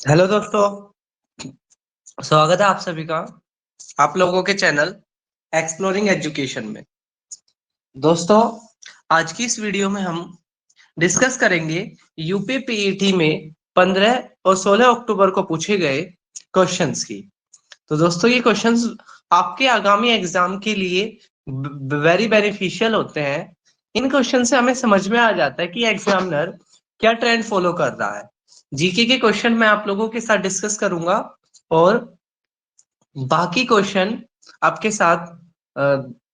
Hello दोस्तों, स्वागत है आप सभी का आप लोगों के चैनल एक्सप्लोरिंग एजुकेशन में। दोस्तों, आज की इस वीडियो में हम डिस्कस करेंगे यूपी पीईटी में 15 और 16 अक्टूबर को पूछे गए क्वेश्चंस की। तो दोस्तों, ये क्वेश्चंस आपके आगामी एग्जाम के लिए वेरी बेनिफिशियल होते हैं। इन क्वेश्चन से हमें समझ में आ जाता है कि एग्जामिनर क्या ट्रेंड फॉलो कर रहा है। जीके के क्वेश्चन मैं आप लोगों के साथ डिस्कस करूंगा और बाकी क्वेश्चन आपके साथ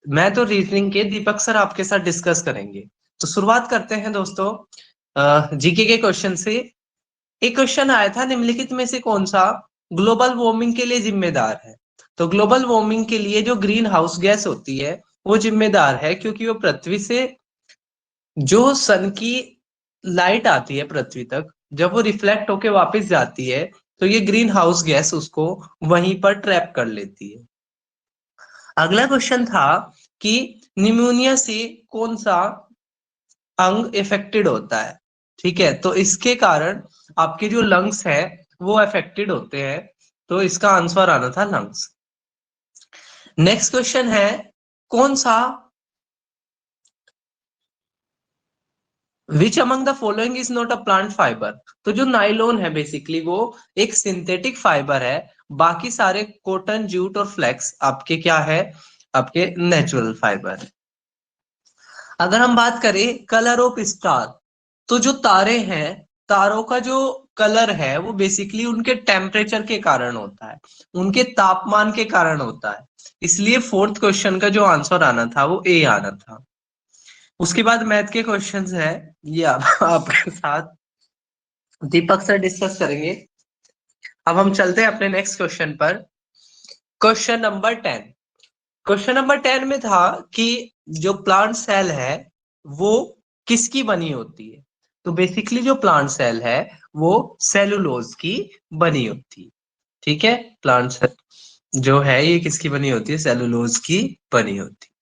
मैं तो रीजनिंग के दीपक सर आपके साथ डिस्कस करेंगे। तो शुरुआत करते हैं दोस्तों जीके के क्वेश्चन से। एक क्वेश्चन आया था, निम्नलिखित में से कौन सा ग्लोबल वार्मिंग के लिए जिम्मेदार है। तो ग्लोबल वार्मिंग के लिए जो ग्रीन हाउस गैस होती है वो जिम्मेदार है, क्योंकि वो पृथ्वी से जो सन की लाइट आती है पृथ्वी तक, जब वो रिफ्लेक्ट होके वापस जाती है तो ये ग्रीन हाउस गैस उसको वहीं पर ट्रैप कर लेती है। अगला क्वेश्चन था कि निमोनिया से कौन सा अंग इफेक्टेड होता है। ठीक है, तो इसके कारण आपके जो लंग्स है वो अफेक्टेड होते हैं, तो इसका आंसर आना था लंग्स। नेक्स्ट क्वेश्चन है, कौन सा विच among the following is not a plant fibre. तो जो नाइलॉन है बेसिकली वो एक सिंथेटिक फाइबर है, बाकी सारे कॉटन, जूट और फ्लेक्स आपके क्या है, आपके नेचुरल फाइबर है। अगर हम बात करें कलर ऑफ स्टार, तो जो तारे हैं, तारों का जो कलर है वो बेसिकली उनके टेम्परेचर के कारण होता है, उनके तापमान के कारण होता है। इसलिए फोर्थ क्वेश्चन का जो आंसर आना था वो ए आना था। उसके बाद मैथ के क्वेश्चंस है, ये आपके साथ दीपक सर डिस्कस करेंगे। अब हम चलते हैं अपने नेक्स्ट क्वेश्चन पर। Question number 10। क्वेश्चन नंबर 10 में था कि जो प्लांट सेल है वो किसकी बनी होती है। तो बेसिकली जो प्लांट सेल है वो सेलुलोज की बनी होती है। ठीक है, प्लांट सेल जो है ये किसकी बनी होती है, सेलुलोज की बनी होती है।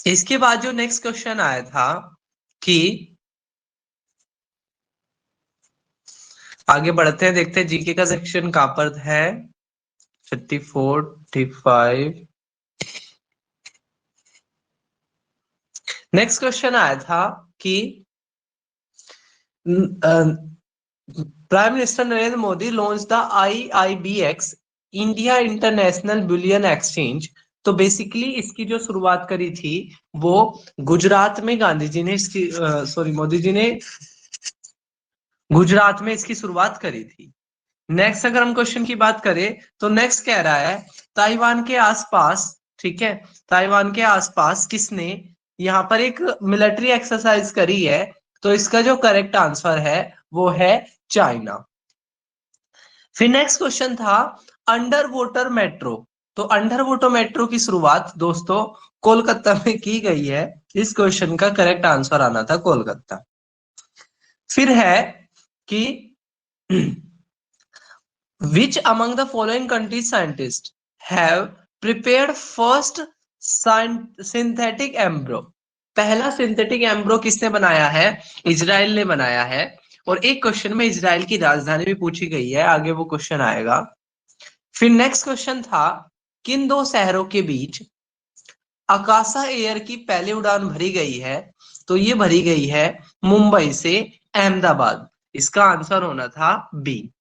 इसके बाद जो नेक्स्ट क्वेश्चन आया था कि आगे बढ़ते हैं, देखते हैं जीके का सेक्शन कहां पर है। 54, 55। नेक्स्ट क्वेश्चन आया था कि prime minister Narendra Modi launch the IIBX India international bullion exchange. तो बेसिकली इसकी जो शुरुआत करी थी वो गुजरात में गांधी जी ने इसकी सॉरी मोदी जी ने गुजरात में इसकी शुरुआत करी थी। नेक्स्ट अगर हम क्वेश्चन की बात करें तो नेक्स्ट कह रहा है ताइवान के आसपास, ठीक है, ताइवान के आसपास किसने यहाँ पर एक मिलिट्री एक्सरसाइज करी है। तो इसका जो करेक्ट आंसर है वो है चाइना। फिर नेक्स्ट क्वेश्चन था अंडर वाटर मेट्रो। तो अंडर वाटर मेट्रो की शुरुआत दोस्तों कोलकाता में की गई है। इस क्वेश्चन का करेक्ट आंसर आना था कोलकाता। फिर है कि Which among the following countries scientists have prepared first synthetic embryo? पहला सिंथेटिक एम्ब्रो किसने बनाया है, इजराइल ने बनाया है। और एक क्वेश्चन में इजराइल की राजधानी भी पूछी गई है, आगे वो क्वेश्चन आएगा। फिर नेक्स्ट क्वेश्चन था किन दो शहरों के बीच आकाशा एयर की पहली उड़ान भरी गई है। तो ये भरी गई है मुंबई से अहमदाबाद। इसका आंसर होना था बी।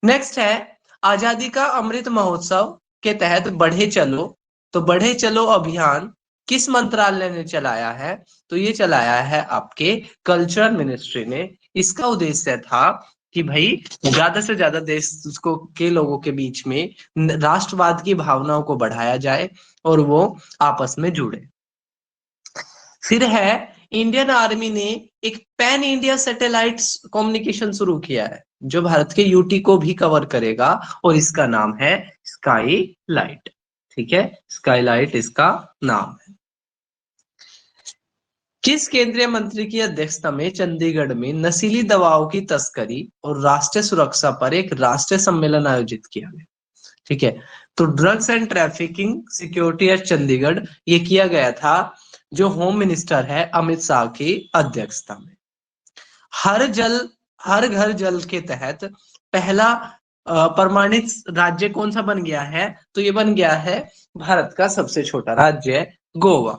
नेक्स्ट है आजादी का अमृत महोत्सव के तहत बढ़े चलो। तो बढ़े चलो अभियान किस मंत्रालय ने चलाया है। तो ये चलाया है आपके कल्चरल मिनिस्ट्री ने। इसका उद्देश्य था कि भाई ज्यादा से ज्यादा देश को के लोगों के बीच में राष्ट्रवाद की भावनाओं को बढ़ाया जाए और वो आपस में जुड़े। फिर है इंडियन आर्मी ने एक पैन इंडिया सैटेलाइट कम्युनिकेशन शुरू किया है जो भारत के यूटी को भी कवर करेगा, और इसका नाम है स्काई लाइट। ठीक है, स्काई लाइट इसका नाम है। किस केंद्रीय मंत्री की अध्यक्षता में चंडीगढ़ में नशीली दवाओं की तस्करी और राष्ट्रीय सुरक्षा पर एक राष्ट्रीय सम्मेलन आयोजित किया गया। ठीक है, तो drugs and trafficking security eight Chandigarh ये किया गया था जो होम मिनिस्टर है अमित शाह की अध्यक्षता में। हर घर जल के तहत पहला प्रमाणित राज्य कौन सा बन गया है? तो ये बन गया है भारत का सबसे छोटा राज्य गोवा।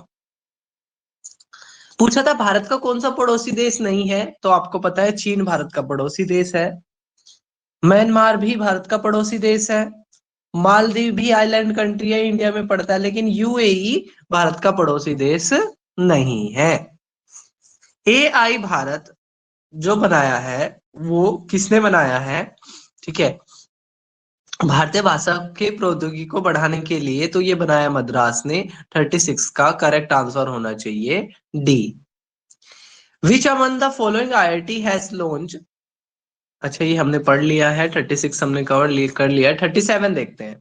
पूछा था भारत का कौन सा पड़ोसी देश नहीं है? तो आपको पता है चीन भारत का पड़ोसी देश है, म्यांमार भी भारत का पड़ोसी देश है, मालदीव भी आइलैंड कंट्री है, इंडिया में पड़ता है, लेकिन यूएई भारत का पड़ोसी देश नहीं है। AI भारत जो बनाया है वो किसने बनाया है? ठीक है, भारतीय भाषा के प्रौद्योगिकी को बढ़ाने के लिए तो ये बनाया मद्रास ने। 36 का करेक्ट आंसर होना चाहिए D. Which among the following IIT has launch, अच्छा ये हमने पढ़ लिया है, 36 हमने कर लिया है। 37 देखते हैं।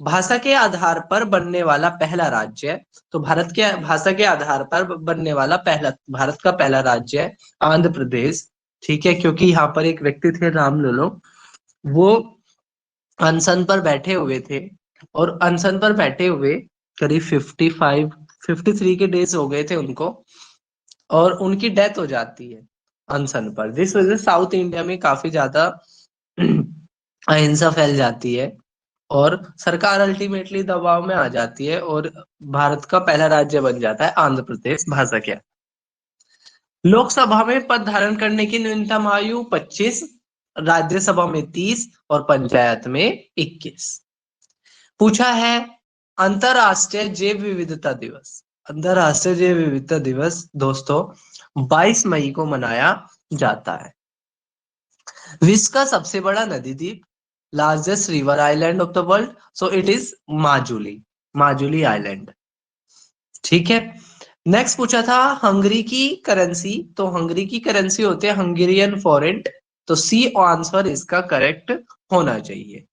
भाषा के आधार पर बनने वाला पहला राज्य, तो भारत के भाषा के आधार पर बनने वाला पहला भारत का पहला राज्य है आंध्र प्रदेश। ठीक है, क्योंकि यहाँ पर एक व्यक्ति थे राम लोलो, वो अनशन पर बैठे हुए थे, और अनशन पर बैठे हुए करीब 53 के डेज हो गए थे उनको, और उनकी डेथ हो जाती है अनशन पर, जिस वजह से साउथ इंडिया में काफी ज्यादा अहिंसा फैल जाती है और सरकार अल्टीमेटली दबाव में आ जाती है और भारत का पहला राज्य बन जाता है आंध्र प्रदेश भाषा के। लोकसभा में पद धारण करने की न्यूनतम आयु 25, राज्यसभा में 30 और पंचायत में 21। पूछा है अंतरराष्ट्रीय जैव विविधता दिवस। अंतरराष्ट्रीय जैव विविधता दिवस दोस्तों 22 मई को मनाया जाता है। विश्व का सबसे बड़ा नदी द्वीप, largest river island of the world, so it is Majuli island. ठीक है, नेक्स्ट पूछा था हंगरी की करेंसी, तो हंगरी की करेंसी होते हैं हंगेरियन फॉरेंट, तो सी आंसर इसका करेक्ट होना चाहिए।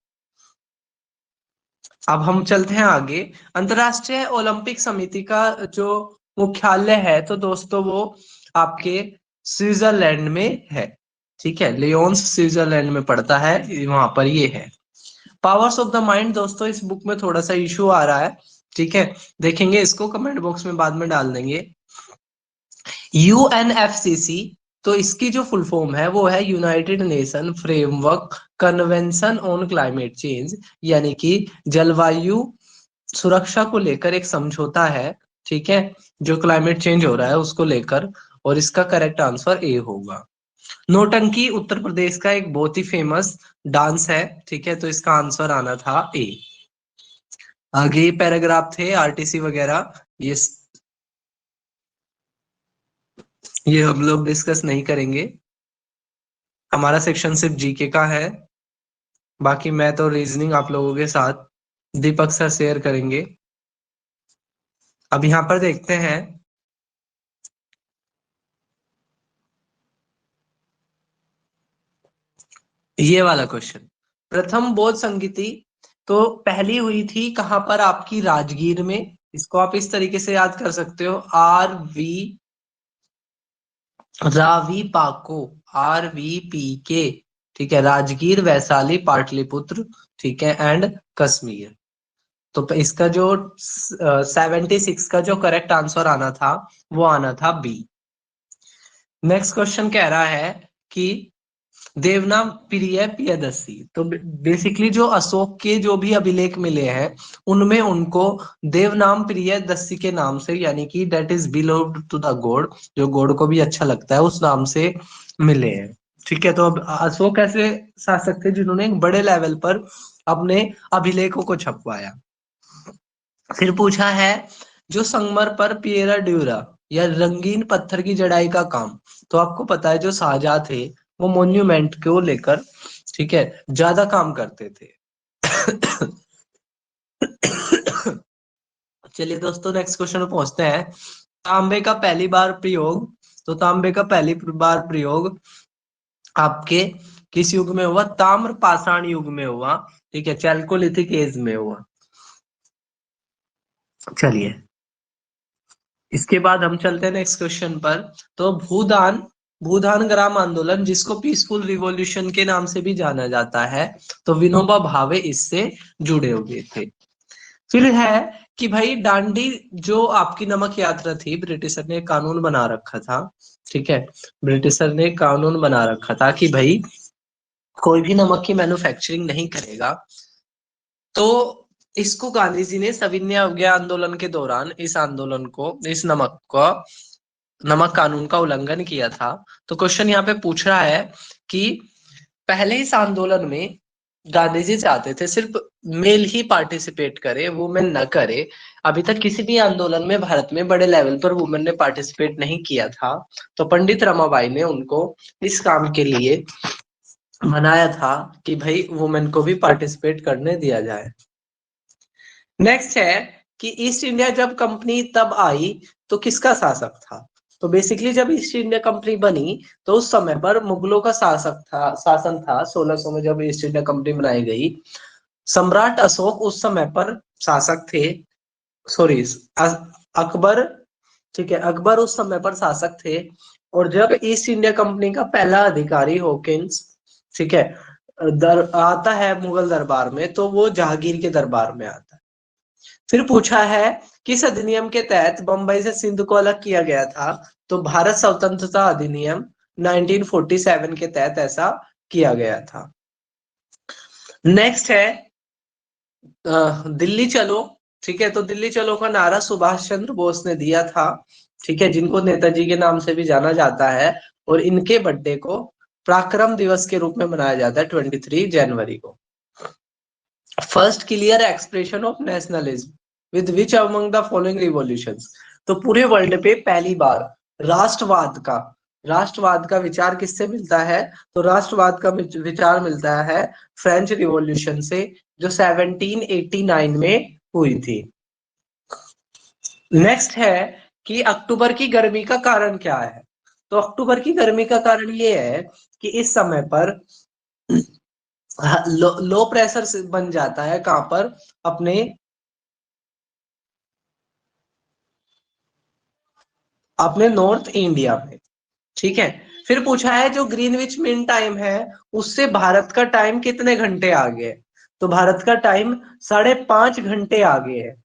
अब हम चलते हैं आगे। अंतरराष्ट्रीय ओलंपिक समिति का जो मुख्यालय है तो दोस्तों वो आपके स्विट्जरलैंड में है। ठीक है, लियोन्स स्विट्जरलैंड में पड़ता है, वहां पर ये है। पावर्स ऑफ द माइंड दोस्तों इस बुक में थोड़ा सा इशू आ रहा है, ठीक है, देखेंगे इसको, कमेंट बॉक्स में बाद में डाल देंगे। UNFCC, तो इसकी जो फुल फॉर्म है वो है United nation framework convention on climate change, यानी कि जलवायु सुरक्षा को लेकर एक समझौता है, ठीक है, जो क्लाइमेट चेंज हो रहा है उसको लेकर, और इसका करेक्ट आंसर ए होगा। नौटंकी उत्तर प्रदेश का एक बहुत ही फेमस डांस है, ठीक है, तो इसका आंसर आना था ए। आगे पैराग्राफ थे RTC वगैरह, ये हम लोग डिस्कस नहीं करेंगे, हमारा सेक्शन सिर्फ जीके का है, बाकी मैथ और रीजनिंग आप लोगों के साथ दीपक सर शेयर करेंगे। अब यहाँ पर देखते हैं ये वाला क्वेश्चन। प्रथम बौद्ध संगीति तो पहली हुई थी कहां पर? आपकी राजगीर में। इसको आप इस तरीके से याद कर सकते हो, RVPK, ठीक है, राजगीर, वैशाली, पाटलिपुत्र, ठीक है, एंड कश्मीर। तो इसका जो 76 का जो करेक्ट आंसर आना था वो आना था बी। नेक्स्ट क्वेश्चन कह रहा है कि देवनाम प्रिय प्रियदर्शी, तो बेसिकली जो अशोक के जो भी अभिलेख मिले हैं उनमें उनको देवनाम प्रियदर्शी के नाम से, यानी कि that is beloved to the god, जो गॉड को भी अच्छा लगता है, उस नाम से मिले हैं। ठीक है, तो अब अशोक ऐसे शासक थे जिन्होंने एक बड़े लेवल पर अपने अभिलेखों को छपवाया। फिर पूछा है जो संगमर पर पिएरा ड्यूरा या रंगीन पत्थर की जड़ाई का काम, तो आपको पता है जो शाहजहां थे वो मॉन्यूमेंट को लेकर, ठीक है, ज्यादा काम करते थे। चलिए दोस्तों नेक्स्ट क्वेश्चन में पहुंचते हैं। तांबे का पहली बार प्रयोग, तो तांबे का पहली बार प्रयोग आपके किस युग में हुआ? ताम्र पाषाण युग में हुआ, ठीक है, चैल्कोलिथिक एज में हुआ। चलिए इसके बाद हम चलते हैं नेक्स्ट क्वेश्चन पर। तो भूदान ग्राम आंदोलन, जिसको पीसफुल रिवॉल्यूशन के नाम से भी जाना जाता है, तो विनोबा भावे इससे जुड़े हुए थे। फिर है कि भाई दांडी जो आपकी नमक यात्रा थी, ब्रिटिशर ने कानून बना रखा था, ठीक है, ब्रिटिशर ने कानून बना रखा था कि भाई कोई भी नमक की मैन्युफैक्चरिंग नहीं करेगा। तो इसको गांधी जी ने सविनय अवज्ञा आंदोलन के दौरान इस आंदोलन को, इस नमक कानून का उल्लंघन किया था। तो क्वेश्चन यहाँ पे पूछ रहा है कि पहले इस आंदोलन में गांधी जी चाहते थे सिर्फ मेल ही पार्टिसिपेट करे, वुमेन न करे। अभी तक किसी भी आंदोलन में भारत में बड़े लेवल पर वुमेन ने पार्टिसिपेट नहीं किया था। तो पंडित रमाबाई ने उनको इस काम के लिए मनाया था कि भाई वुमेन को भी पार्टिसिपेट करने दिया जाए। नेक्स्ट है कि ईस्ट इंडिया जब कंपनी तब आई तो किसका शासक था? तो बेसिकली जब ईस्ट इंडिया कंपनी बनी तो उस समय पर मुगलों का शासन था। 1600 में जब ईस्ट इंडिया कंपनी बनाई गई, सम्राट अशोक उस समय पर शासक थे। सॉरी, अकबर, ठीक है, अकबर उस समय पर शासक थे। और जब ईस्ट इंडिया कंपनी का पहला अधिकारी हॉकिंस, ठीक है, आता है मुगल दरबार में, तो वो जहांगीर के दरबार में आता है। फिर पूछा है किस अधिनियम के तहत बंबई से सिंध को अलग किया गया था? तो भारत स्वतंत्रता अधिनियम 1947 के तहत ऐसा किया गया था। नेक्स्ट है दिल्ली चलो, ठीक है, तो दिल्ली चलो का नारा सुभाष चंद्र बोस ने दिया था, ठीक है, जिनको नेताजी के नाम से भी जाना जाता है। और इनके बर्थडे को पराक्रम दिवस के रूप में मनाया जाता है 23 जनवरी को। First clear expression of nationalism with which among the following revolutions? तो पूरे वर्ल्ड पे पहली बार राष्ट्रवाद का विचार किससे मिलता है? तो राष्ट्रवाद का विचार मिलता है फ्रेंच रिवॉल्यूशन से, जो 1789 में हुई थी। नेक्स्ट है कि अक्टूबर की गर्मी का कारण क्या है? तो अक्टूबर की गर्मी का कारण ये है कि इस समय पर लो प्रेशर बन जाता है, कहां पर? अपने नॉर्थ इंडिया में, ठीक है। फिर पूछा है जो ग्रीनविच मीन टाइम है उससे भारत का टाइम कितने घंटे आगे है? तो भारत का टाइम 5.5 घंटे आगे है,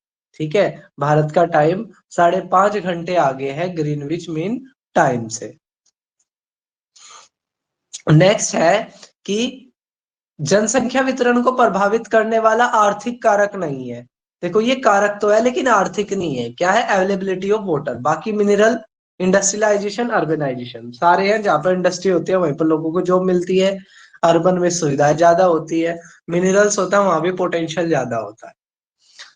ठीक है, भारत का टाइम 5.5 घंटे आगे है ग्रीनविच मीन टाइम से। नेक्स्ट है कि जनसंख्या वितरण को प्रभावित करने वाला आर्थिक कारक नहीं है। देखो ये कारक तो है लेकिन आर्थिक नहीं है। क्या है? Availability of water. बाकी मिनरल, इंडस्ट्रियलाइजेशन, अर्बनाइजेशन सारे हैं। जहां पर इंडस्ट्री होती है वहीं पर लोगों को जॉब मिलती है। अर्बन में सुविधाएं ज्यादा होती है, मिनरल्स होता है वहां भी पोटेंशियल ज्यादा होता है।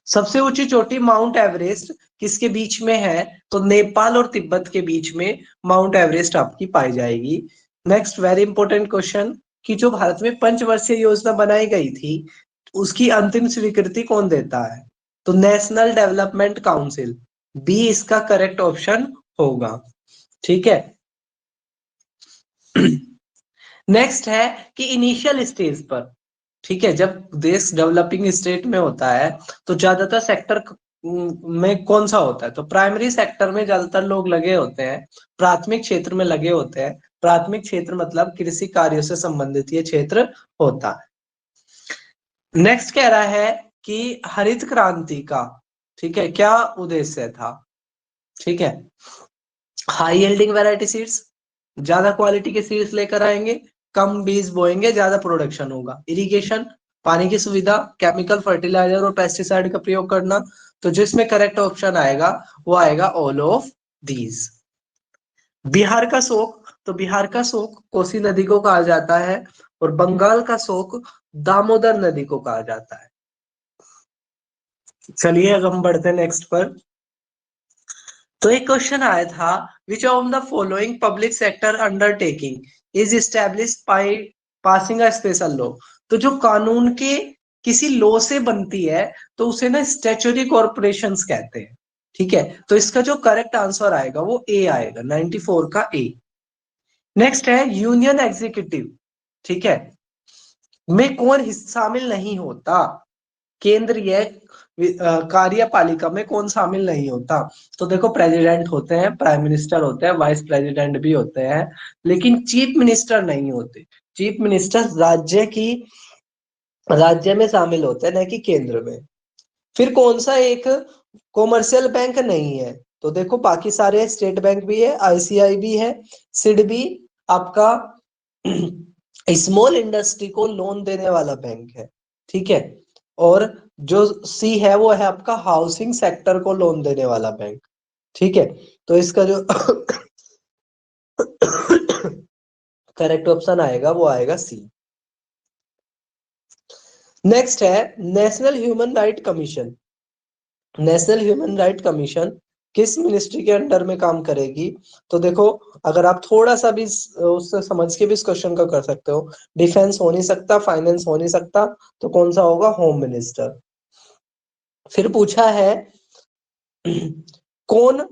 सबसे ऊंची चोटी माउंट एवरेस्ट किसके बीच में है? तो नेपाल और तिब्बत के बीच में माउंट एवरेस्ट आपकी पाई जाएगी। नेक्स्ट वेरी इंपॉर्टेंट क्वेश्चन कि जो भारत में पंचवर्षीय योजना बनाई गई थी उसकी अंतिम स्वीकृति कौन देता है? तो नेशनल डेवलपमेंट काउंसिल, बी इसका करेक्ट ऑप्शन होगा, ठीक है। नेक्स्ट है कि इनिशियल स्टेज पर, ठीक है, जब देश डेवलपिंग स्टेट में होता है तो ज्यादातर सेक्टर में कौन सा होता है? तो प्राइमरी सेक्टर में ज्यादातर लोग लगे होते हैं, प्राथमिक क्षेत्र में लगे होते हैं। प्राथमिक क्षेत्र मतलब कृषि कार्यों से संबंधित ये क्षेत्र होता है। नेक्स्ट कह रहा है कि हरित क्रांति का, ठीक है, क्या उद्देश्य था? ठीक है, हाई यील्डिंग वैरायटी सीड्स, ज्यादा क्वालिटी के सीड्स लेकर आएंगे, कम बीज बोएंगे, ज्यादा प्रोडक्शन होगा। इरिगेशन, पानी की सुविधा, केमिकल फर्टिलाइजर और पेस्टिसाइड का प्रयोग करना। तो जिसमें करेक्ट ऑप्शन आएगा वो आएगा ऑल ऑफ दीज। बिहार का शोक, तो बिहार का शोक कोसी नदी को कहा जाता है और बंगाल का शोक दामोदर नदी को कहा जाता है। चलिए अब हम बढ़ते हैं नेक्स्ट पर। तो एक क्वेश्चन आया था which of the following public sector undertaking is established by passing a special law? तो जो कानून के किसी लॉ से बनती है तो उसे ना स्टैट्यूटरी कॉर्पोरेशंस कहते हैं, ठीक है। तो इसका जो करेक्ट आंसर आएगा वो ए आएगा, 94 का ए। नेक्स्ट है यूनियन एग्जीक्यूटिव, ठीक है, में कौन शामिल नहीं होता? केंद्रीय कार्यपालिका में कौन शामिल नहीं होता? तो देखो प्रेसिडेंट होते हैं, प्राइम मिनिस्टर होते हैं, वाइस प्रेसिडेंट भी होते हैं, लेकिन चीफ मिनिस्टर नहीं होते। चीफ मिनिस्टर राज्य में शामिल होते हैं, न कि केंद्र में। फिर कौन सा एक कॉमर्शियल बैंक नहीं है? तो देखो बाकी सारे, स्टेट बैंक भी है, आईसीआई भी है, सिड भी आपका स्मॉल इंडस्ट्री को लोन देने वाला बैंक है, ठीक है। और जो सी है वो है आपका हाउसिंग सेक्टर को लोन देने वाला बैंक, ठीक है। तो इसका जो करेक्ट ऑप्शन आएगा वो आएगा सी। नेक्स्ट है national human right commission. National human right commission किस मिनिस्ट्री के अंडर में काम करेगी? तो देखो, अगर आप थोड़ा सा भी उससे समझ के भी इस क्वेश्चन को कर सकते हो, डिफेंस हो नहीं सकता, फाइनेंस हो नहीं सकता, तो कौन सा होगा? Home minister. फिर पूछा है कौन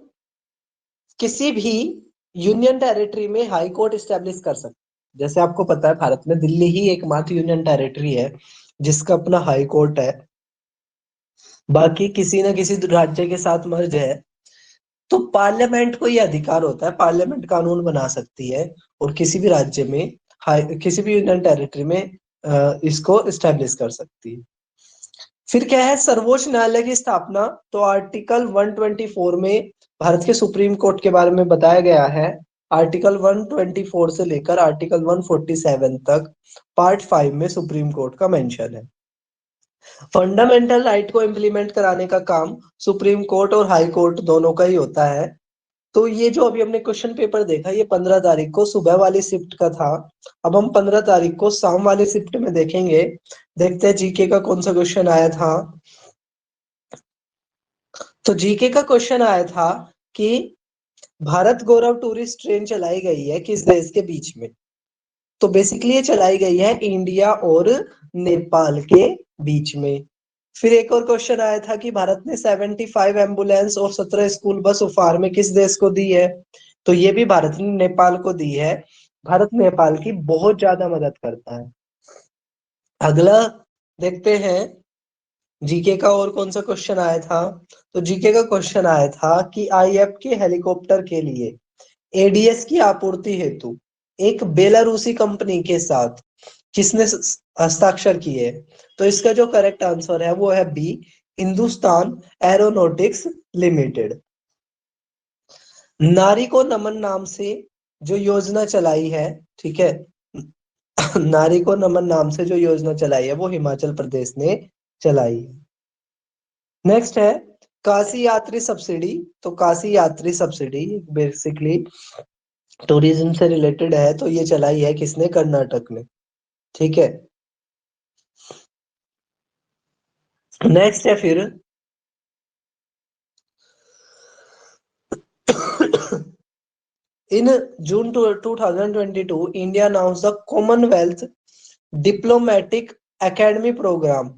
किसी भी यूनियन टेरिटरी में हाई कोर्ट स्टैब्लिश कर सकता? जैसे आपको पता है भारत में दिल्ली ही एकमात्र यूनियन टेरिटरी है जिसका अपना हाई कोर्ट है, बाकी किसी ना किसी राज्य के साथ मर्ज है। तो पार्लियामेंट को ये अधिकार होता है, पार्लियामेंट कानून बना सकती है और किसी भी राज्य में, किसी भी यूनियन टेरिटरी में इसको स्टैब्लिश कर सकती है। फिर क्या है सर्वोच्च न्यायालय की स्थापना? तो आर्टिकल 124 में भारत के सुप्रीम कोर्ट के बारे में बताया गया है। आर्टिकल 124 से लेकर आर्टिकल 147 तक पार्ट 5 में सुप्रीम कोर्ट का मेंशन है। फंडामेंटल राइट को इम्प्लीमेंट कराने का काम सुप्रीम कोर्ट और हाई कोर्ट दोनों का ही होता है। तो ये जो अभी हमने क्वेश्चन पेपर देखा, ये 15 तारीख को सुबह वाली शिफ्ट का था। अब हम 15 तारीख को शाम वाली शिफ्ट में देखेंगे, देखते हैं जीके का कौन सा क्वेश्चन आया था। तो जीके का क्वेश्चन आया था कि भारत गौरव टूरिस्ट ट्रेन चलाई गई है किस देश के बीच में? तो बेसिकली ये चलाई गई है इंडिया और नेपाल के बीच में। फिर एक और क्वेश्चन आया था कि भारत ने 75 एम्बुलेंस और 17 स्कूल बस उपहार में किस देश को दी है? तो ये भी भारत ने नेपाल को दी है। भारत नेपाल की बहुत ज्यादा मदद करता है। अगला देखते हैं जीके का और कौन सा क्वेश्चन आया था। तो जीके का क्वेश्चन आया था कि आईएफ के हेलीकॉप्टर के लिए एडीएस की आपूर्ति हेतु एक बेलारूसी कंपनी के साथ किसने हस्ताक्षर किए? तो इसका जो करेक्ट आंसर है वो है बी, हिंदुस्तान एरोनॉटिक्स लिमिटेड। नारी को नमन नाम से जो योजना चलाई है, ठीक है, नारी को नमन नाम से जो योजना चलाई है वो हिमाचल प्रदेश ने चलाई है। नेक्स्ट है काशी यात्री सब्सिडी। तो काशी यात्री सब्सिडी बेसिकली टूरिज्म से रिलेटेड है, तो ये चलाई है किसने? कर्नाटक ने, ठीक है। नेक्स्ट है फिर in June 2022 India announce the Commonwealth diplomatic academy programme.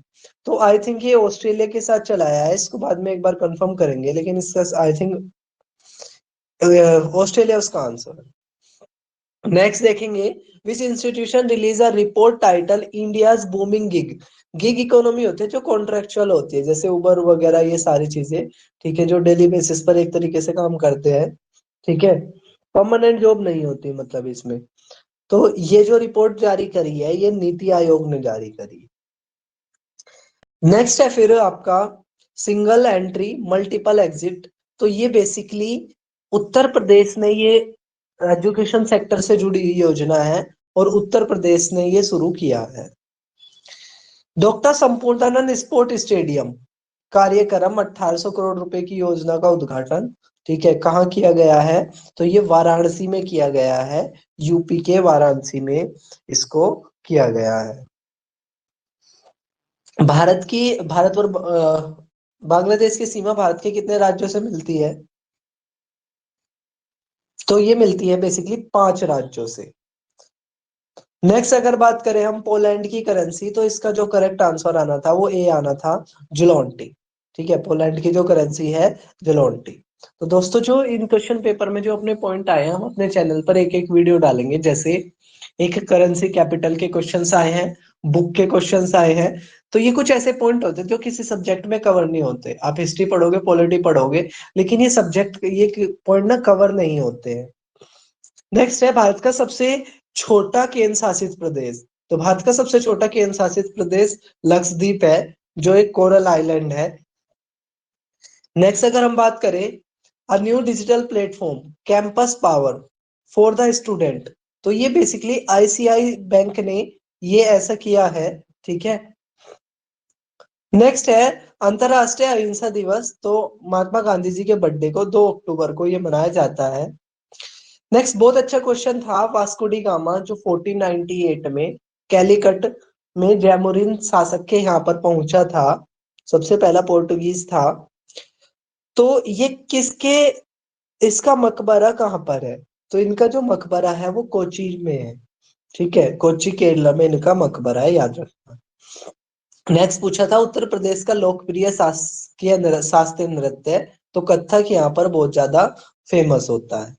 तो आई थिंक ये ऑस्ट्रेलिया के साथ चलाया है, इसको बाद में एक बार कंफर्म करेंगे, लेकिन इसका आई थिंक ऑस्ट्रेलिया उसका आंसर है। नेक्स्ट देखेंगे विच institution release a report title India's booming gig. Gig economy होती है जो कॉन्ट्रेक्चुअल होती है, जैसे उबर वगैरह ये सारी चीजें, ठीक है, जो डेली बेसिस पर एक तरीके से काम करते हैं, ठीक है, परमानेंट जॉब नहीं होती मतलब इसमें। तो ये जो रिपोर्ट जारी करी है ये नीति आयोग ने जारी करी। नेक्स्ट है फिर आपका सिंगल एंट्री मल्टीपल एग्जिट। तो ये बेसिकली उत्तर प्रदेश ने ये एजुकेशन सेक्टर से जुड़ी हुई योजना है और उत्तर प्रदेश ने ये शुरू किया है। डॉक्टर संपूर्णानंद स्पोर्ट स्टेडियम कार्यक्रम 1800 करोड़ रुपए की योजना का उद्घाटन, ठीक है, कहाँ किया गया है? तो ये वाराणसी में किया गया है, यूपी के वाराणसी में इसको किया गया है। भारत और बांग्लादेश की सीमा भारत के कितने राज्यों से मिलती है? तो ये मिलती है बेसिकली 5 राज्यों से। नेक्स्ट अगर बात करें हम पोलैंड की करेंसी, तो इसका जो करेक्ट आंसर आना था वो ए आना था, जुलोंटी, ठीक है। पोलैंड की जो करेंसी है जुलोंटी। तो दोस्तों जो इन क्वेश्चन पेपर में जो अपने पॉइंट आए हैं हम अपने चैनल पर एक एक वीडियो डालेंगे, जैसे एक करेंसी कैपिटल के क्वेश्चंस आए हैं, बुक के क्वेश्चंस आए हैं। तो ये कुछ ऐसे पॉइंट होते हैं जो किसी सब्जेक्ट में कवर नहीं होते। आप हिस्ट्री पढ़ोगे, पॉलिटी पढ़ोगे, लेकिन ये सब्जेक्ट ये पॉइंट ना कवर नहीं होते हैं। नेक्स्ट है भारत का सबसे छोटा केंद्र शासित प्रदेश। तो भारत का सबसे छोटा केंद्र शासित प्रदेश लक्षद्वीप है, जो एक कोरल आइलैंड है। नेक्स्ट अगर हम बात करें a new digital platform campus power for the student, तो ये बेसिकली आईसीआई बैंक ने ये ऐसा किया है, ठीक है। नेक्स्ट है अंतरराष्ट्रीय अहिंसा दिवस, तो महात्मा गांधी जी के बर्थडे को 2 अक्टूबर को ये मनाया जाता है। नेक्स्ट बहुत अच्छा क्वेश्चन था, वास्को डी गामा जो 1498 में कैलिकट में जैमोरिन शासक के यहाँ पर पहुंचा था, सबसे पहला पोर्टुगीज था। तो ये किसके, इसका मकबरा कहाँ पर है, तो इनका जो मकबरा है वो कोची में है, ठीक है, कोची केरला में इनका मकबरा है, याद रखना। नेक्स्ट पूछा था उत्तर प्रदेश का लोकप्रिय शास्त्रीय नृत्य, तो कथक यहाँ पर बहुत ज्यादा फेमस होता है।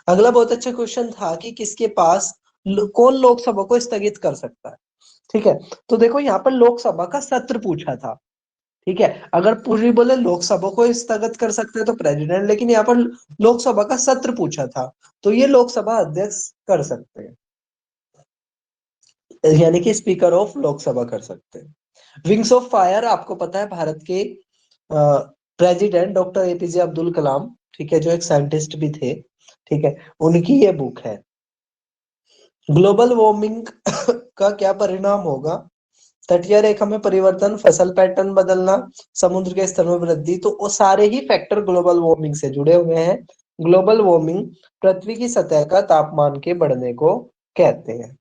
अगला बहुत अच्छा क्वेश्चन था कि किसके पास कौन लोकसभा को स्थगित कर सकता है, ठीक है। तो देखो यहाँ पर लोकसभा का सत्र पूछा था, ठीक है। अगर पूरी बोले लोकसभा को स्थगित कर सकते हैं तो प्रेसिडेंट, लेकिन यहाँ पर लोकसभा का सत्र पूछा था, तो ये लोकसभा अध्यक्ष कर सकते हैं, यानी कि स्पीकर ऑफ लोकसभा कर सकते हैं। विंग्स ऑफ फायर आपको पता है भारत के president doctor APJ Abdul Kalam, ठीक है, जो एक साइंटिस्ट भी थे, ठीक है, उनकी ये बुक है। ग्लोबल वार्मिंग का क्या परिणाम होगा, तटीय रेखा में परिवर्तन, फसल पैटर्न बदलना, समुद्र के स्तर में वृद्धि, तो वो सारे ही फैक्टर ग्लोबल वार्मिंग से जुड़े हुए हैं। ग्लोबल वार्मिंग पृथ्वी की सतह का तापमान के बढ़ने को कहते हैं।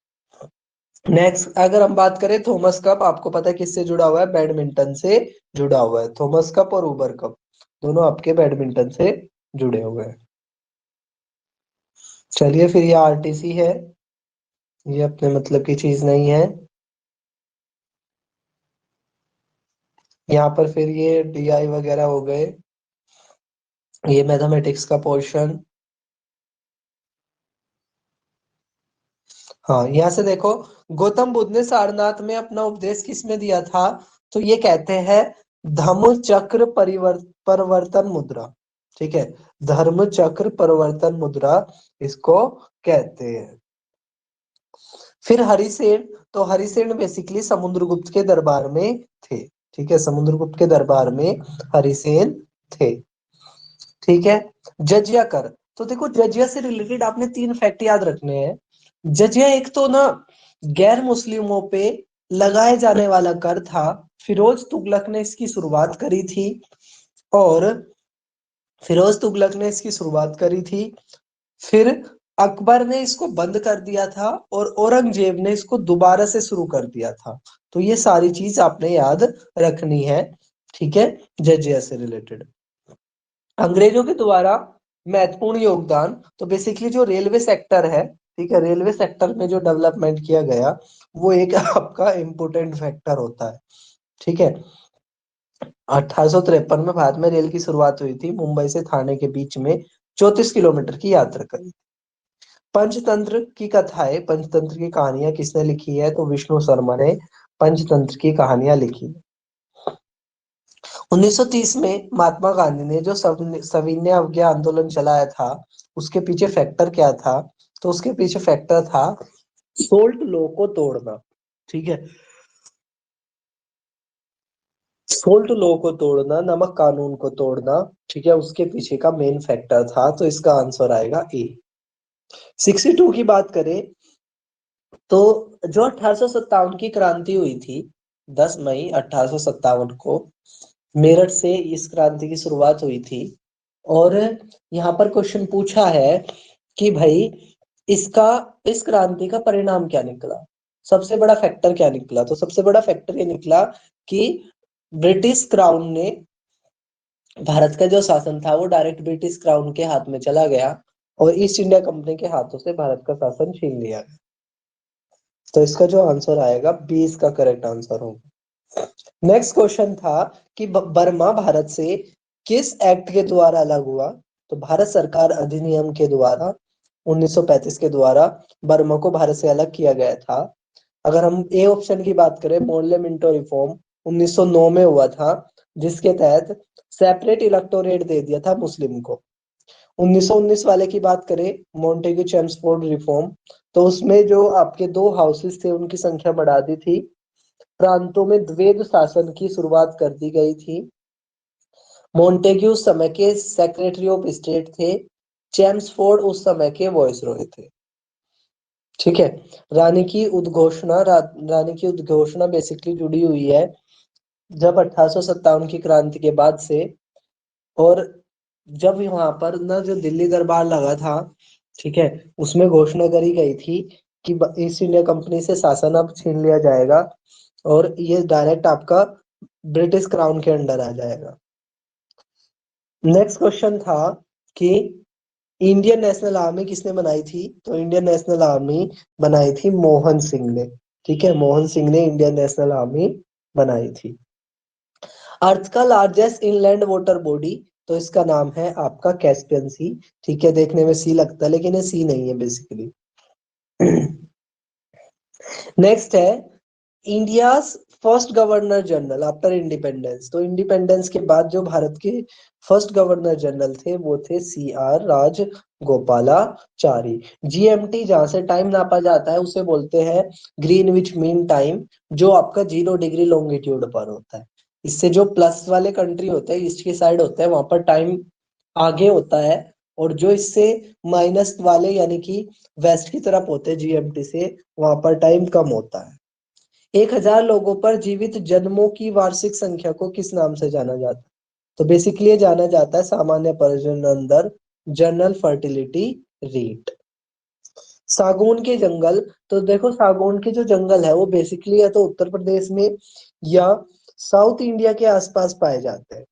नेक्स्ट अगर हम बात करें थॉमस कप, आपको पता है किससे जुड़ा हुआ है, बैडमिंटन से जुड़ा हुआ है। थॉमस कप और उबर कप दोनों आपके बैडमिंटन से जुड़े हुए हैं। चलिए फिर ये आरटीसी है, ये अपने मतलब की चीज नहीं है। यहाँ पर फिर ये डीआई वगैरह हो गए, ये मैथमेटिक्स का पोर्शन। हाँ यहाँ से देखो, गौतम बुद्ध ने सारनाथ में अपना उपदेश किसमें दिया था, तो ये कहते हैं धम्म चक्र परिवर्तन मुद्रा, ठीक है, धर्म चक्र परिवर्तन मुद्रा इसको कहते हैं। फिर हरिसेन, तो हरिसेन बेसिकली समुद्रगुप्त के दरबार में थे, ठीक है, समुद्रगुप्त के दरबार में हरिसेन थे, ठीक है। जजिया कर, तो देखो जजिया से रिलेटेड आपने 3 फैक्ट याद रखने हैं। जजिया एक तो ना गैर मुस्लिमों पे लगाए जाने वाला कर था, फिरोज तुगलक ने इसकी शुरुआत करी थी, और फिरोज तुगलक ने इसकी शुरुआत करी थी, फिर अकबर ने इसको बंद कर दिया था, और औरंगजेब ने इसको दोबारा से शुरू कर दिया था। तो ये सारी चीज आपने याद रखनी है, ठीक है, जजिया से रिलेटेड। अंग्रेजों के द्वारा महत्वपूर्ण योगदान, तो बेसिकली जो रेलवे सेक्टर है, ठीक है, रेलवे सेक्टर में जो डेवलपमेंट किया गया वो एक आपका इम्पोर्टेंट फैक्टर होता है, ठीक है। 1853 में भारत में रेल की शुरुआत हुई थी, मुंबई से थाने के बीच में 34 किलोमीटर की यात्रा करी। पंचतंत्र की कथाएं, पंचतंत्र की कहानियां किसने लिखी है, तो विष्णु शर्मा ने पंचतंत्र की कहानियां लिखी। 1930 में महात्मा गांधी ने जो सविनय अवज्ञा आंदोलन चलाया था, उसके पीछे फैक्टर क्या था, तो उसके पीछे फैक्टर था सोल्ट लॉ को तोड़ना, ठीक है, सोल्ट लॉ को तोड़ना, नमक कानून को तोड़ना, ठीक है, उसके पीछे का मेन फैक्टर था, तो इसका आंसर आएगा ए। 62 की बात करें तो जो 1857 की क्रांति हुई थी, 10 मई 1857 को मेरठ से इस क्रांति की शुरुआत हुई थी, और यहाँ पर क्वेश्चन पूछा है कि भाई इसका, इस क्रांति का परिणाम क्या निकला, सबसे बड़ा फैक्टर क्या निकला, तो सबसे बड़ा फैक्टर ये निकला कि ब्रिटिश क्राउन ने, भारत का जो शासन था वो डायरेक्ट ब्रिटिश क्राउन के हाथ में चला गया, और ईस्ट इंडिया कंपनी के हाथों से भारत का शासन छीन लिया गया। तो इसका जो आंसर आएगा 20 का करेक्ट आंसर होगा। नेक्स्ट क्वेश्चन था कि बर्मा भारत से किस एक्ट के द्वारा अलग हुआ, तो भारत सरकार अधिनियम के द्वारा 1935 के द्वारा बर्मा को भारत से अलग किया गया था। अगर हम ए ऑप्शन की बात करें, मोर्ले मिंटो रिफॉर्म 1909 में हुआ था, जिसके तहत सेपरेट इलेक्टोरेट दे दिया था मुस्लिम को। 1919 वाले की बात करें, मोंटेग्यू चेम्सफोर्ड रिफॉर्म, तो उसमें जो आपके 2 हाउसेस थे उनकी संख्या बढ़ा दी थी, प्रांतों में द्वैध शासन की शुरुआत कर दी गई थी। मोंटेग्यू उस समय के सेक्रेटरी ऑफ स्टेट थे, चेम्सफोर्ड उस समय के वॉइसरॉय थे। ठीक है, रानी की उद्घोषणा बेसिकली जुड़ी हुई है जब 1857 की क्रांति के बाद से, और जब वहां पर ना जो दिल्ली दरबार लगा था, ठीक है, उसमें घोषणा करी गई थी कि ईस्ट इंडिया कंपनी से शासन अब छीन लिया जाएगा और ये डायरेक्ट आपका ब्रिटिश क्राउन के अंडर आ जाएगा। नेक्स्ट क्वेश्चन था कि इंडियन नेशनल आर्मी किसने बनाई थी? तो इंडियन नेशनल आर्मी बनाई थी मोहन सिंह ने। ठीक है, मोहन सिंह ने इंडियन नेशनल आर्मी बनाई थी। अर्थ का लार्जेस्ट इनलैंड वाटर बॉडी, तो इसका नाम है आपका कैस्पियन सी। ठीक है, देखने में सी लगता है लेकिन ये सी नहीं है बेसिकली। नेक्स्ट है India first governor general after independence. तो इंडिपेंडेंस के बाद जो भारत के फर्स्ट गवर्नर जनरल थे वो थे CR राजगोपालाचारी। GMT जहां से टाइम नापा जाता है उसे बोलते हैं ग्रीनविच मीन टाइम, जो आपका 0 डिग्री लॉन्गिट्यूड पर होता है। इससे जो प्लस वाले कंट्री होते हैं, ईस्ट की साइड होते हैं, वहां पर टाइम आगे होता है, और जो इससे माइनस वाले यानी कि वेस्ट की तरफ होते हैं GMT से, वहां पर टाइम कम होता है। 1000 लोगों पर जीवित जन्मों की वार्षिक संख्या को किस नाम से जाना जाता है? तो बेसिकली ये जाना जाता है सामान्य प्रजनन दर, जनरल फर्टिलिटी रेट। सागौन के जंगल, तो देखो सागौन के जो जंगल है वो बेसिकली या तो उत्तर प्रदेश में या साउथ इंडिया के आसपास पाए जाते हैं।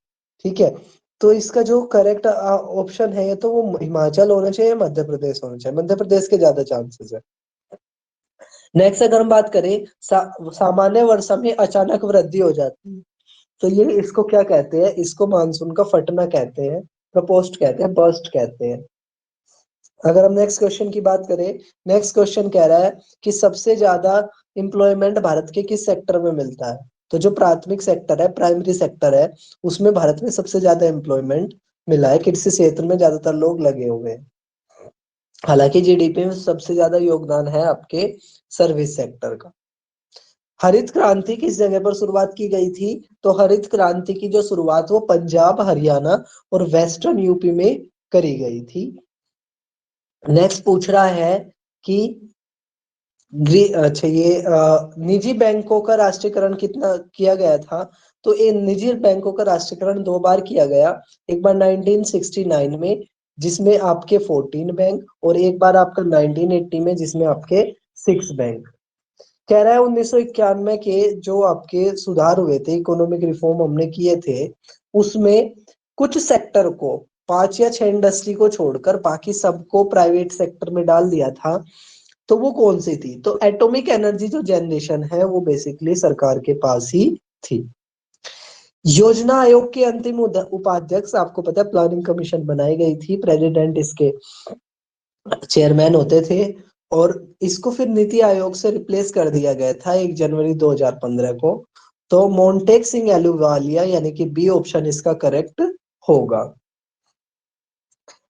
ठीक है, तो इसका जो करेक्ट ऑप्शन है तो वो हिमाचल होना चाहिए, मध्य प्रदेश होना चाहिए। मध्य प्रदेश के ज्यादा चांसेस है। नेक्स्ट अगर हम बात करें सामान्य वर्षा में अचानक वृद्धि हो जाती है, तो ये इसको क्या कहते हैं? इसको मानसून का फटना कहते हैं, प्रपोस्ट कहते हैं, बर्स्ट कहते हैं। अगर हम नेक्स्ट क्वेश्चन की बात करें, नेक्स्ट क्वेश्चन कह रहा है कि सबसे ज्यादा एम्प्लॉयमेंट भारत के किस सेक्टर में मिलता है? तो जो प्राथमिक सेक्टर है, प्राइमरी सेक्टर है, उसमें भारत में सबसे ज्यादा एम्प्लॉयमेंट मिला है। कृषि क्षेत्र में ज्यादातर लोग लगे हुए हैं। हालांकि GDP में सबसे ज्यादा योगदान है आपके सर्विस सेक्टर का। हरित क्रांति किस जगह पर शुरुआत की गई थी? तो हरित क्रांति की जो शुरुआत वो पंजाब, हरियाणा और वेस्टर्न यूपी में करी गई थी। नेक्स्ट पूछ रहा है कि अच्छा ये निजी बैंकों का राष्ट्रीयकरण कितना किया गया था? तो ये निजी बैंकों का राष्ट्रीयकरण 2 बार किया गया। एक बार 1969 में जिसमें आपके 14 बैंक, और एक बार आपका 1980 में जिसमें आपके 6 बैंक। कह रहा है 1991 के जो आपके सुधार हुए थे, इकोनॉमिक रिफॉर्म हमने किए थे, उसमें कुछ सेक्टर को, 5 या 6 इंडस्ट्री को छोड़कर बाकी सबको प्राइवेट सेक्टर में डाल दिया था। तो वो कौन सी थी? तो एटॉमिक एनर्जी जो जनरेशन है वो बेसिकली सरकार के पास ही थी। योजना आयोग के अंतिम उपाध्यक्ष, आपको पता है प्लानिंग कमीशन बनाई गई थी, प्रेसिडेंट इसके चेयरमैन होते थे, और इसको फिर नीति आयोग से रिप्लेस कर दिया गया था 1 जनवरी 2015 को। तो मोन्टेक सिंह एलुवालिया यानी कि बी ऑप्शन इसका करेक्ट होगा।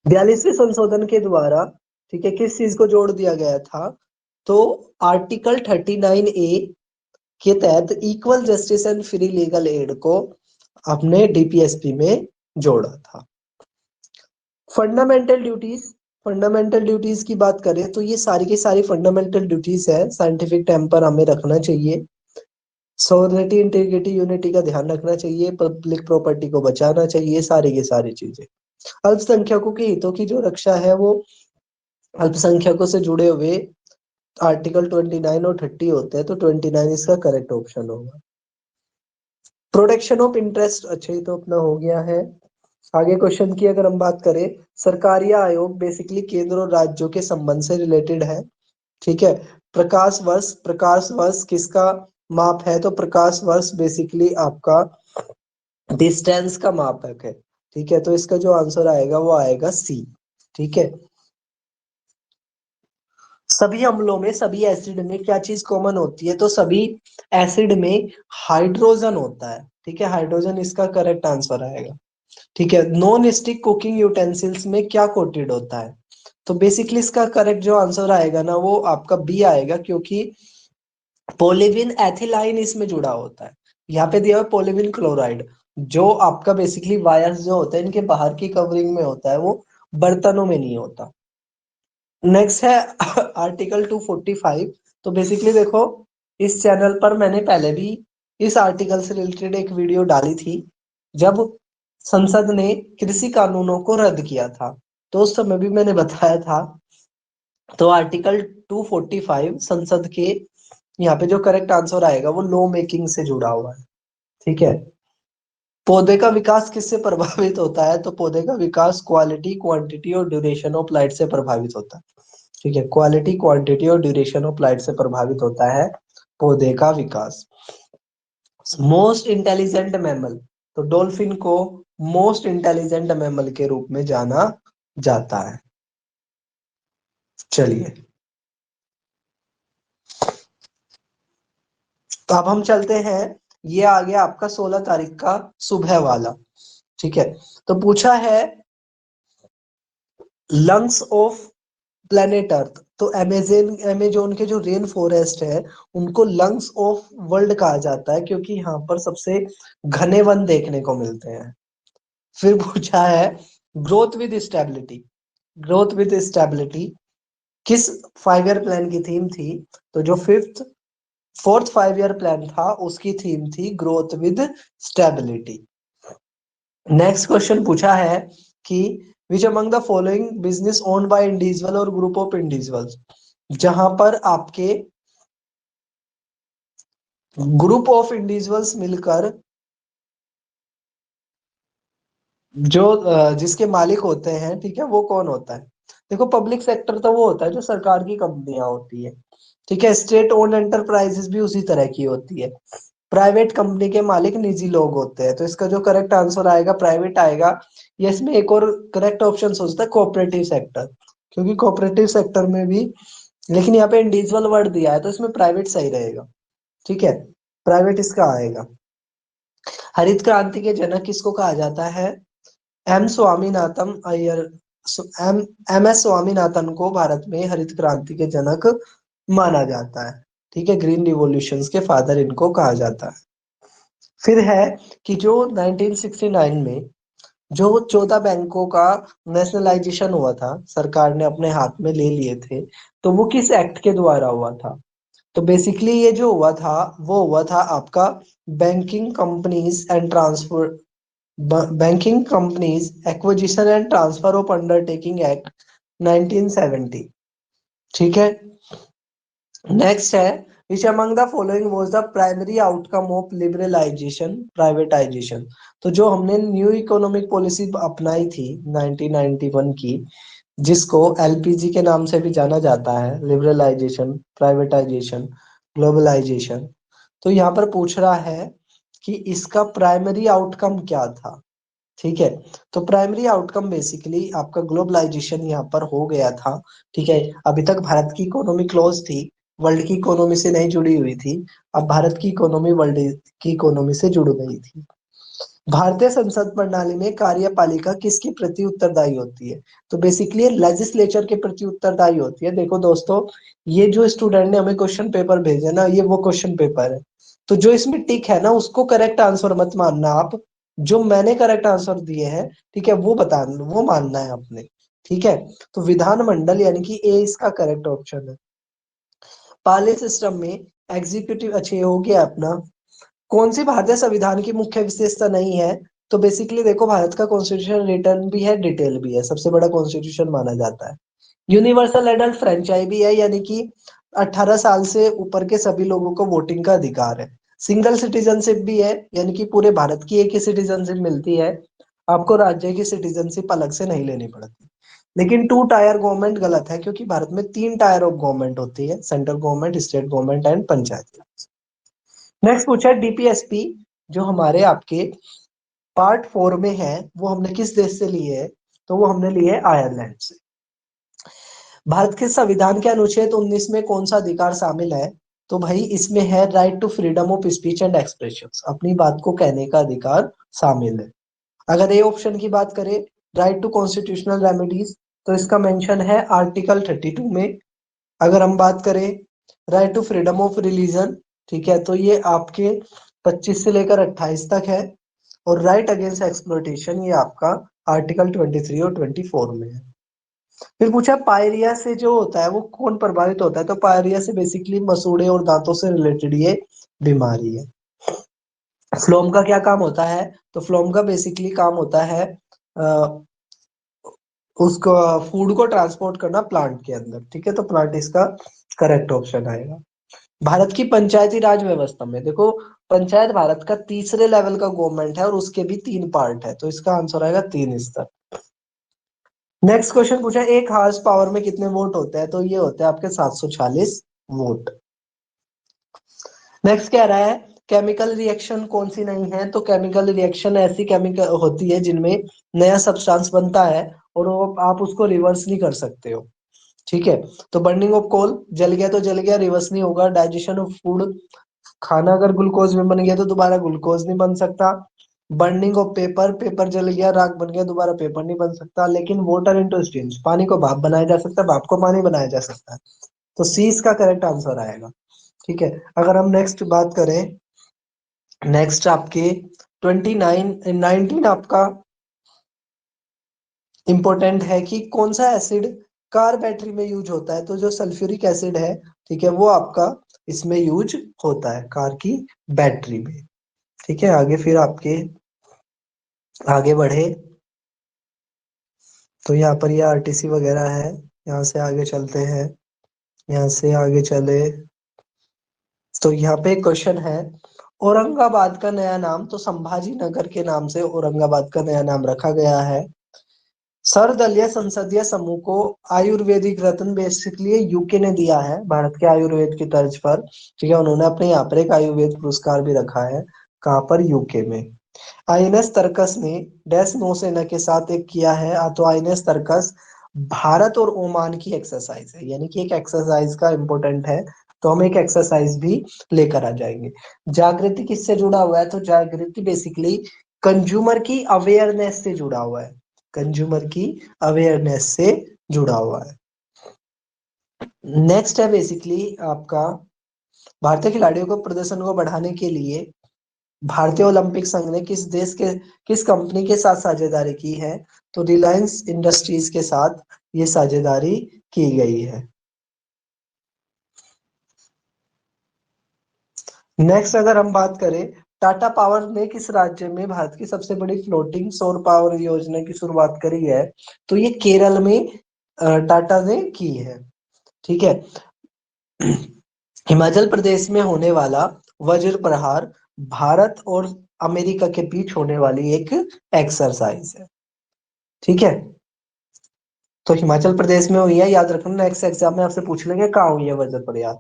42वें संशोधन के द्वारा, ठीक है, किस चीज को जोड़ दिया गया था? तो आर्टिकल 39A के तहत equal justice and free legal aid को अपने DPSP में जोड़ा था। फंडामेंटल ड्यूटीज, फंडामेंटल ड्यूटीज की बात करें तो ये सारी की सारी फंडामेंटल ड्यूटीज है। साइंटिफिक टेम्पर हमें रखना चाहिए, सॉवरेनिटी, इंटीग्रिटी, यूनिटी का ध्यान रखना चाहिए, पब्लिक प्रॉपर्टी को बचाना चाहिए, सारी की सारी चीजें। अल्पसंख्यकों के हितों की जो रक्षा है वो अल्पसंख्यकों से जुड़े हुए आर्टिकल 29 और 30 होते हैं, तो 29 इसका करेक्ट ऑप्शन होगा। प्रोटेक्शन ऑफ इंटरेस्ट, अच्छा ये तो अपना हो गया है। आगे क्वेश्चन की अगर हम बात करें, सरकारी आयोग बेसिकली केंद्र और राज्यों के संबंध से रिलेटेड है। ठीक है, प्रकाश वर्ष, प्रकाश वर्ष किसका माप है? तो प्रकाश वर्ष बेसिकली आपका डिस्टेंस का मापक है। ठीक है, तो इसका जो आंसर आएगा वो आएगा सी। ठीक है, सभी अम्लों में, सभी एसिड में क्या चीज कॉमन होती है? तो सभी एसिड में हाइड्रोजन होता है। ठीक है, हाइड्रोजन इसका करेक्ट आंसर आएगा। ठीक है, नॉन स्टिक कुकिंग यूटेंसिल्स में क्या कोटेड होता है? तो बेसिकली इसका करेक्ट जो आंसर आएगा ना वो आपका बी आएगा, क्योंकि पोलिविन एथिलाइन इसमें जुड़ा होता है। यहाँ पे दिया हुआ पोलिविन क्लोराइड, जो आपका बेसिकली वायर्स जो होते हैं इनके बाहर की कवरिंग में होता है, वो बर्तनों में नहीं होता। नेक्स्ट है आर्टिकल 245। तो बेसिकली देखो, इस चैनल पर मैंने पहले भी इस आर्टिकल से रिलेटेड एक वीडियो डाली थी, जब संसद ने कृषि कानूनों को रद्द किया था, तो उस समय भी मैंने बताया था। तो आर्टिकल 245 संसद के, यहाँ पे जो करेक्ट आंसर आएगा वो लॉ मेकिंग से जुड़ा हुआ है। ठीक है। पौधे का विकास किससे प्रभावित होता है? तो पौधे का विकास क्वालिटी, क्वांटिटी और ड्यूरेशन ऑफ लाइट से प्रभावित होता है। ठीक है, क्वालिटी, क्वांटिटी और ड्यूरेशन ऑफ लाइट से प्रभावित होता है पौधे का विकास। मोस्ट इंटेलिजेंट मैमल, तो डॉल्फिन को मोस्ट इंटेलिजेंट मैमल के रूप में जाना जाता है। चलिए, तो अब हम चलते हैं, ये आ गया आपका 16 तारीख का सुबह वाला। ठीक है, तो पूछा है लंग्स ऑफ प्लेनेट अर्थ। तो अमेजोन के जो रेन फॉरेस्ट है उनको लंग्स ऑफ वर्ल्ड कहा जाता है, क्योंकि यहाँ पर सबसे घने वन देखने को मिलते हैं। फिर पूछा है growth with stability. Growth with stability किस 5 ईयर प्लान की थीम थी? तो जो फोर्थ 5 ईयर प्लान था उसकी थीम थी growth with stability. Next question पूछा है कि विच among the following business owned by individual और ग्रुप ऑफ इंडिविजुअल्स, जहां पर आपके ग्रुप ऑफ इंडिविजुअल्स मिलकर जो जिसके मालिक होते हैं, ठीक है, वो कौन होता है? देखो, पब्लिक सेक्टर तो वो होता है जो सरकार की कंपनियां होती है। ठीक है, स्टेट ओन्ड एंटरप्राइजेस भी उसी तरह की होती है। प्राइवेट कंपनी के मालिक निजी लोग होते हैं। तो इसका जो करेक्ट आंसर आएगा प्राइवेट आएगा। या इसमें एक और करेक्ट ऑप्शन हो सकता है कोऑपरेटिव सेक्टर, क्योंकि कोऑपरेटिव सेक्टर में भी, लेकिन यहाँ पे इंडिविजुअल वर्ड दिया है तो इसमें प्राइवेट सही रहेगा। ठीक है, प्राइवेट इसका आएगा। हरित क्रांति के जनक किसको कहा जाता है? M Swaminathan Aiyar. M M S Swaminathan को भारत में हरित क्रांति के जनक माना जाता है। ठीक है, ग्रीन रिवॉल्यूशंस के फादर इनको कहा जाता है। फिर है कि जो 1969 में जो 14 बैंकों का नेशनलाइजेशन हुआ था, सरकार ने अपने हाथ में ले लिए थे, तो वो किस एक्ट के द्वारा हुआ था? तो बेसिकली ये जो हुआ था वो हुआ था आपका banking companies and transfer banking companies acquisition and transfer of undertaking act 1970। ठीक है। नेक्स्ट है which among the following was the primary outcome of liberalisation privatisation. तो जो हमने न्यू इकोनॉमिक पॉलिसी अपनाई थी 1991 की, जिसको एलपीजी के नाम से भी जाना जाता है, लिबरलाइजेशन, प्राइवेटाइजेशन, ग्लोबलाइजेशन। तो यहाँ पर पूछ रहा है कि इसका प्राइमरी आउटकम क्या था? ठीक है, तो प्राइमरी आउटकम बेसिकली आपका ग्लोबलाइजेशन यहाँ पर हो गया था। ठीक है, अभी तक भारत की इकोनॉमी क्लोज थी, वर्ल्ड की इकोनॉमी से नहीं जुड़ी हुई थी। अब भारत की इकोनॉमी वर्ल्ड की इकोनॉमी से जुड़ गई थी। भारतीय संसद प्रणाली में कार्यपालिका किसके प्रति उत्तरदायी होती है? तो बेसिकली लेजिस्लेचर के प्रति उत्तरदायी होती है। देखो दोस्तों, ये जो स्टूडेंट ने हमें क्वेश्चन पेपर भेजा ना, ये वो क्वेश्चन पेपर है। तो जो इसमें टिक है ना, उसको करेक्ट आंसर मत मानना आप। जो मैंने करेक्ट आंसर दिए हैं, ठीक है, वो मानना है आपने। ठीक है, तो विधानमंडल यानी कि ए इसका करेक्ट ऑप्शन है। पाले सिस्टम में एग्जीक्यूटिव, अच्छे हो गया अपना। कौन सी भारतीय संविधान की मुख्य विशेषता नहीं है? तो बेसिकली देखो, भारत का कॉन्स्टिट्यूशन रिटर्न भी है, डिटेल भी है, सबसे बड़ा कॉन्स्टिट्यूशन माना जाता है। यूनिवर्सल एडल्ट फ्रेंचाइज भी है, यानी कि 18 साल से ऊपर के सभी लोगों को वोटिंग का अधिकार है। सिंगल सिटीजनशिप भी है, यानी कि पूरे भारत की एक ही सिटीजनशिप मिलती है, आपको राज्य की सिटीजनशिप अलग से नहीं लेनी पड़ती। लेकिन 2 टायर गवर्नमेंट गलत है, क्योंकि भारत में 3 टायर ऑफ गवर्नमेंट होती है, central government, state government and panchayat. Next पूछा डीपीएसपी, जो हमारे आपके पार्ट 4 में है, वो हमने किस देश से लिए है? तो वो हमने लिए आयरलैंड से। भारत के संविधान के अनुच्छेद 19 में कौन सा अधिकार शामिल है? तो भाई इसमें है right to freedom of speech and expression, अपनी बात को कहने का अधिकार शामिल है। अगर ए ऑप्शन की बात करें, राइट टू कॉन्स्टिट्यूशनल रेमेडीज, तो इसका मेंशन है आर्टिकल 32 में। अगर हम बात करें right to freedom of religion, ठीक है, तो ये आपके 25 से लेकर 28 तक है। और राइट अगेंस्ट एक्सप्लॉयटेशन ये आपका आर्टिकल 23 और 24 में है। फिर पूछा पायरिया से जो होता है वो कौन प्रभावित होता है, तो पायरिया से बेसिकली मसूड़े और दांतों से रिलेटेड ये बीमारी है। फ्लोम का क्या काम होता है, तो फ्लोम का बेसिकली काम होता है उसको फूड को ट्रांसपोर्ट करना प्लांट के अंदर, ठीक है, तो प्लांट इसका करेक्ट ऑप्शन आएगा। भारत की पंचायती राज व्यवस्था में देखो, पंचायत भारत का तीसरे लेवल का गवर्नमेंट है और उसके भी 3 पार्ट है, तो इसका आंसर आएगा 3 स्तर। नेक्स्ट क्वेश्चन पूछा एक हार्स पावर में कितने वोट होते हैं, तो ये होते हैं आपके 740 वोट। नेक्स्ट कह रहा है केमिकल रिएक्शन कौन सी नहीं है, तो केमिकल रिएक्शन ऐसी केमिकल होती है जिनमें नया सब्सटेंस बनता है और वो आप उसको रिवर्स नहीं कर सकते हो, ठीक है। तो बर्निंग ऑफ कोल, जल गया तो जल गया, रिवर्स नहीं होगा। डाइजेशन ऑफ फूड, खाना अगर ग्लूकोज में बन गया तो दोबारा ग्लूकोज नहीं बन सकता। बर्निंग ऑफ पेपर, पेपर जल गया राख बन गया, दोबारा पेपर नहीं बन सकता। लेकिन वाटर इनटू स्टीम्स, पानी को भाप बनाया जा सकता है, भाप को पानी बनाया जा सकता है। तो सी इसका करेक्ट आंसर आएगा, ठीक है। अगर हम नेक्स्ट बात करें, नेक्स्ट आपके 19 आपका इंपॉर्टेंट है कि कौन सा एसिड कार बैटरी में यूज होता है, तो जो सल्फ्यूरिक एसिड है, ठीक है, वो आपका इसमें यूज होता है कार की बैटरी में, ठीक है। आगे फिर आपके आगे बढ़े तो यहाँ पर ये आरटीसी वगैरह है, यहाँ से आगे चलते हैं, यहाँ से आगे चले तो यहाँ पे क्वेश्चन है औरंगाबाद का नया नाम, तो संभाजी नगर के नाम से औरंगाबाद का नया नाम रखा गया है। सर्वदलीय संसदीय समूह को आयुर्वेदिक रत्न बेसिकली यूके ने दिया है भारत के आयुर्वेद की तर्ज पर, ठीक है। उन्होंने अपने यहाँ पर एक आयुर्वेद पुरस्कार भी रखा है, कहाँ पर, यूके में। आईएनएस तरकस ने डैश नौसेना के साथ एक किया है, तो आईएनएस तरकस भारत और ओमान की एक्सरसाइज है, यानी कि एक एक्सरसाइज का इंपॉर्टेंट है, तो हम एक एक्सरसाइज भी लेकर आ जाएंगे। जागृति किससे जुड़ा हुआ है, तो जागृति बेसिकली कंज्यूमर की अवेयरनेस से जुड़ा हुआ है, कंज्यूमर की अवेयरनेस से जुड़ा हुआ है। नेक्स्ट है बेसिकली आपका भारतीय खिलाड़ियों को प्रदर्शन को बढ़ाने के लिए भारतीय ओलंपिक संघ ने किस कंपनी के साथ साझेदारी की है, तो रिलायंस इंडस्ट्रीज के साथ ये साझेदारी की गई है। नेक्स्ट अगर हम बात करें, टाटा पावर ने किस राज्य में भारत की सबसे बड़ी फ्लोटिंग सौर पावर योजना की शुरुआत करी है, तो ये केरल में टाटा ने की है, ठीक है। हिमाचल प्रदेश में होने वाला वज्र प्रहार भारत और अमेरिका के बीच होने वाली एक एक्सरसाइज है, ठीक है। तो हिमाचल प्रदेश में हुई है, याद रखना नेक्स्ट एग्जाम में आपसे पूछ लेंगे कहाँ हुई है वज्र प्रहार।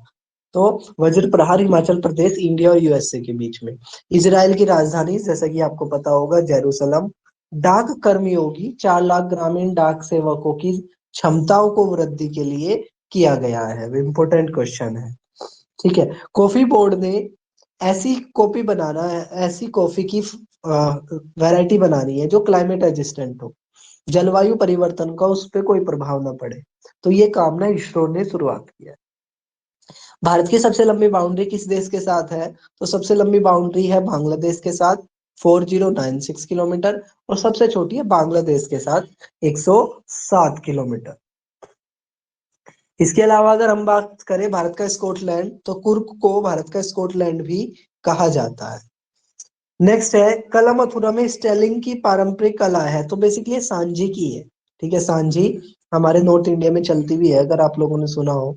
तो वज्र प्रहार हिमाचल प्रदेश, इंडिया और यूएसए के बीच में। इजराइल की राजधानी जैसा कि आपको पता होगा जेरूसलम। डाक कर्मयोगी 4 लाख ग्रामीण डाक सेवकों की क्षमताओं को वृद्धि के लिए किया गया है, इंपोर्टेंट क्वेश्चन है, ठीक है। कॉफी बोर्ड ने ऐसी कॉफी बनाना है, ऐसी कॉफी की वैरायटी बनानी है जो क्लाइमेट रेजिस्टेंट हो, जलवायु परिवर्तन का उस पर कोई प्रभाव ना पड़े, तो ये काम ना इसरो ने शुरुआत किया है। भारत की सबसे लंबी बाउंड्री किस देश के साथ है, तो सबसे लंबी बाउंड्री है बांग्लादेश के साथ 4096 किलोमीटर, और सबसे छोटी है बांग्लादेश के साथ 107 किलोमीटर। इसके अलावा अगर हम बात करें भारत का स्कॉटलैंड, तो कुर्क को भारत का स्कॉटलैंड भी कहा जाता है। नेक्स्ट है कला मथुरा में स्टेलिंग की पारंपरिक कला है, तो बेसिकली सांझी की है, ठीक है। सांझी हमारे नॉर्थ इंडिया में चलती भी है, अगर आप लोगों ने सुना हो।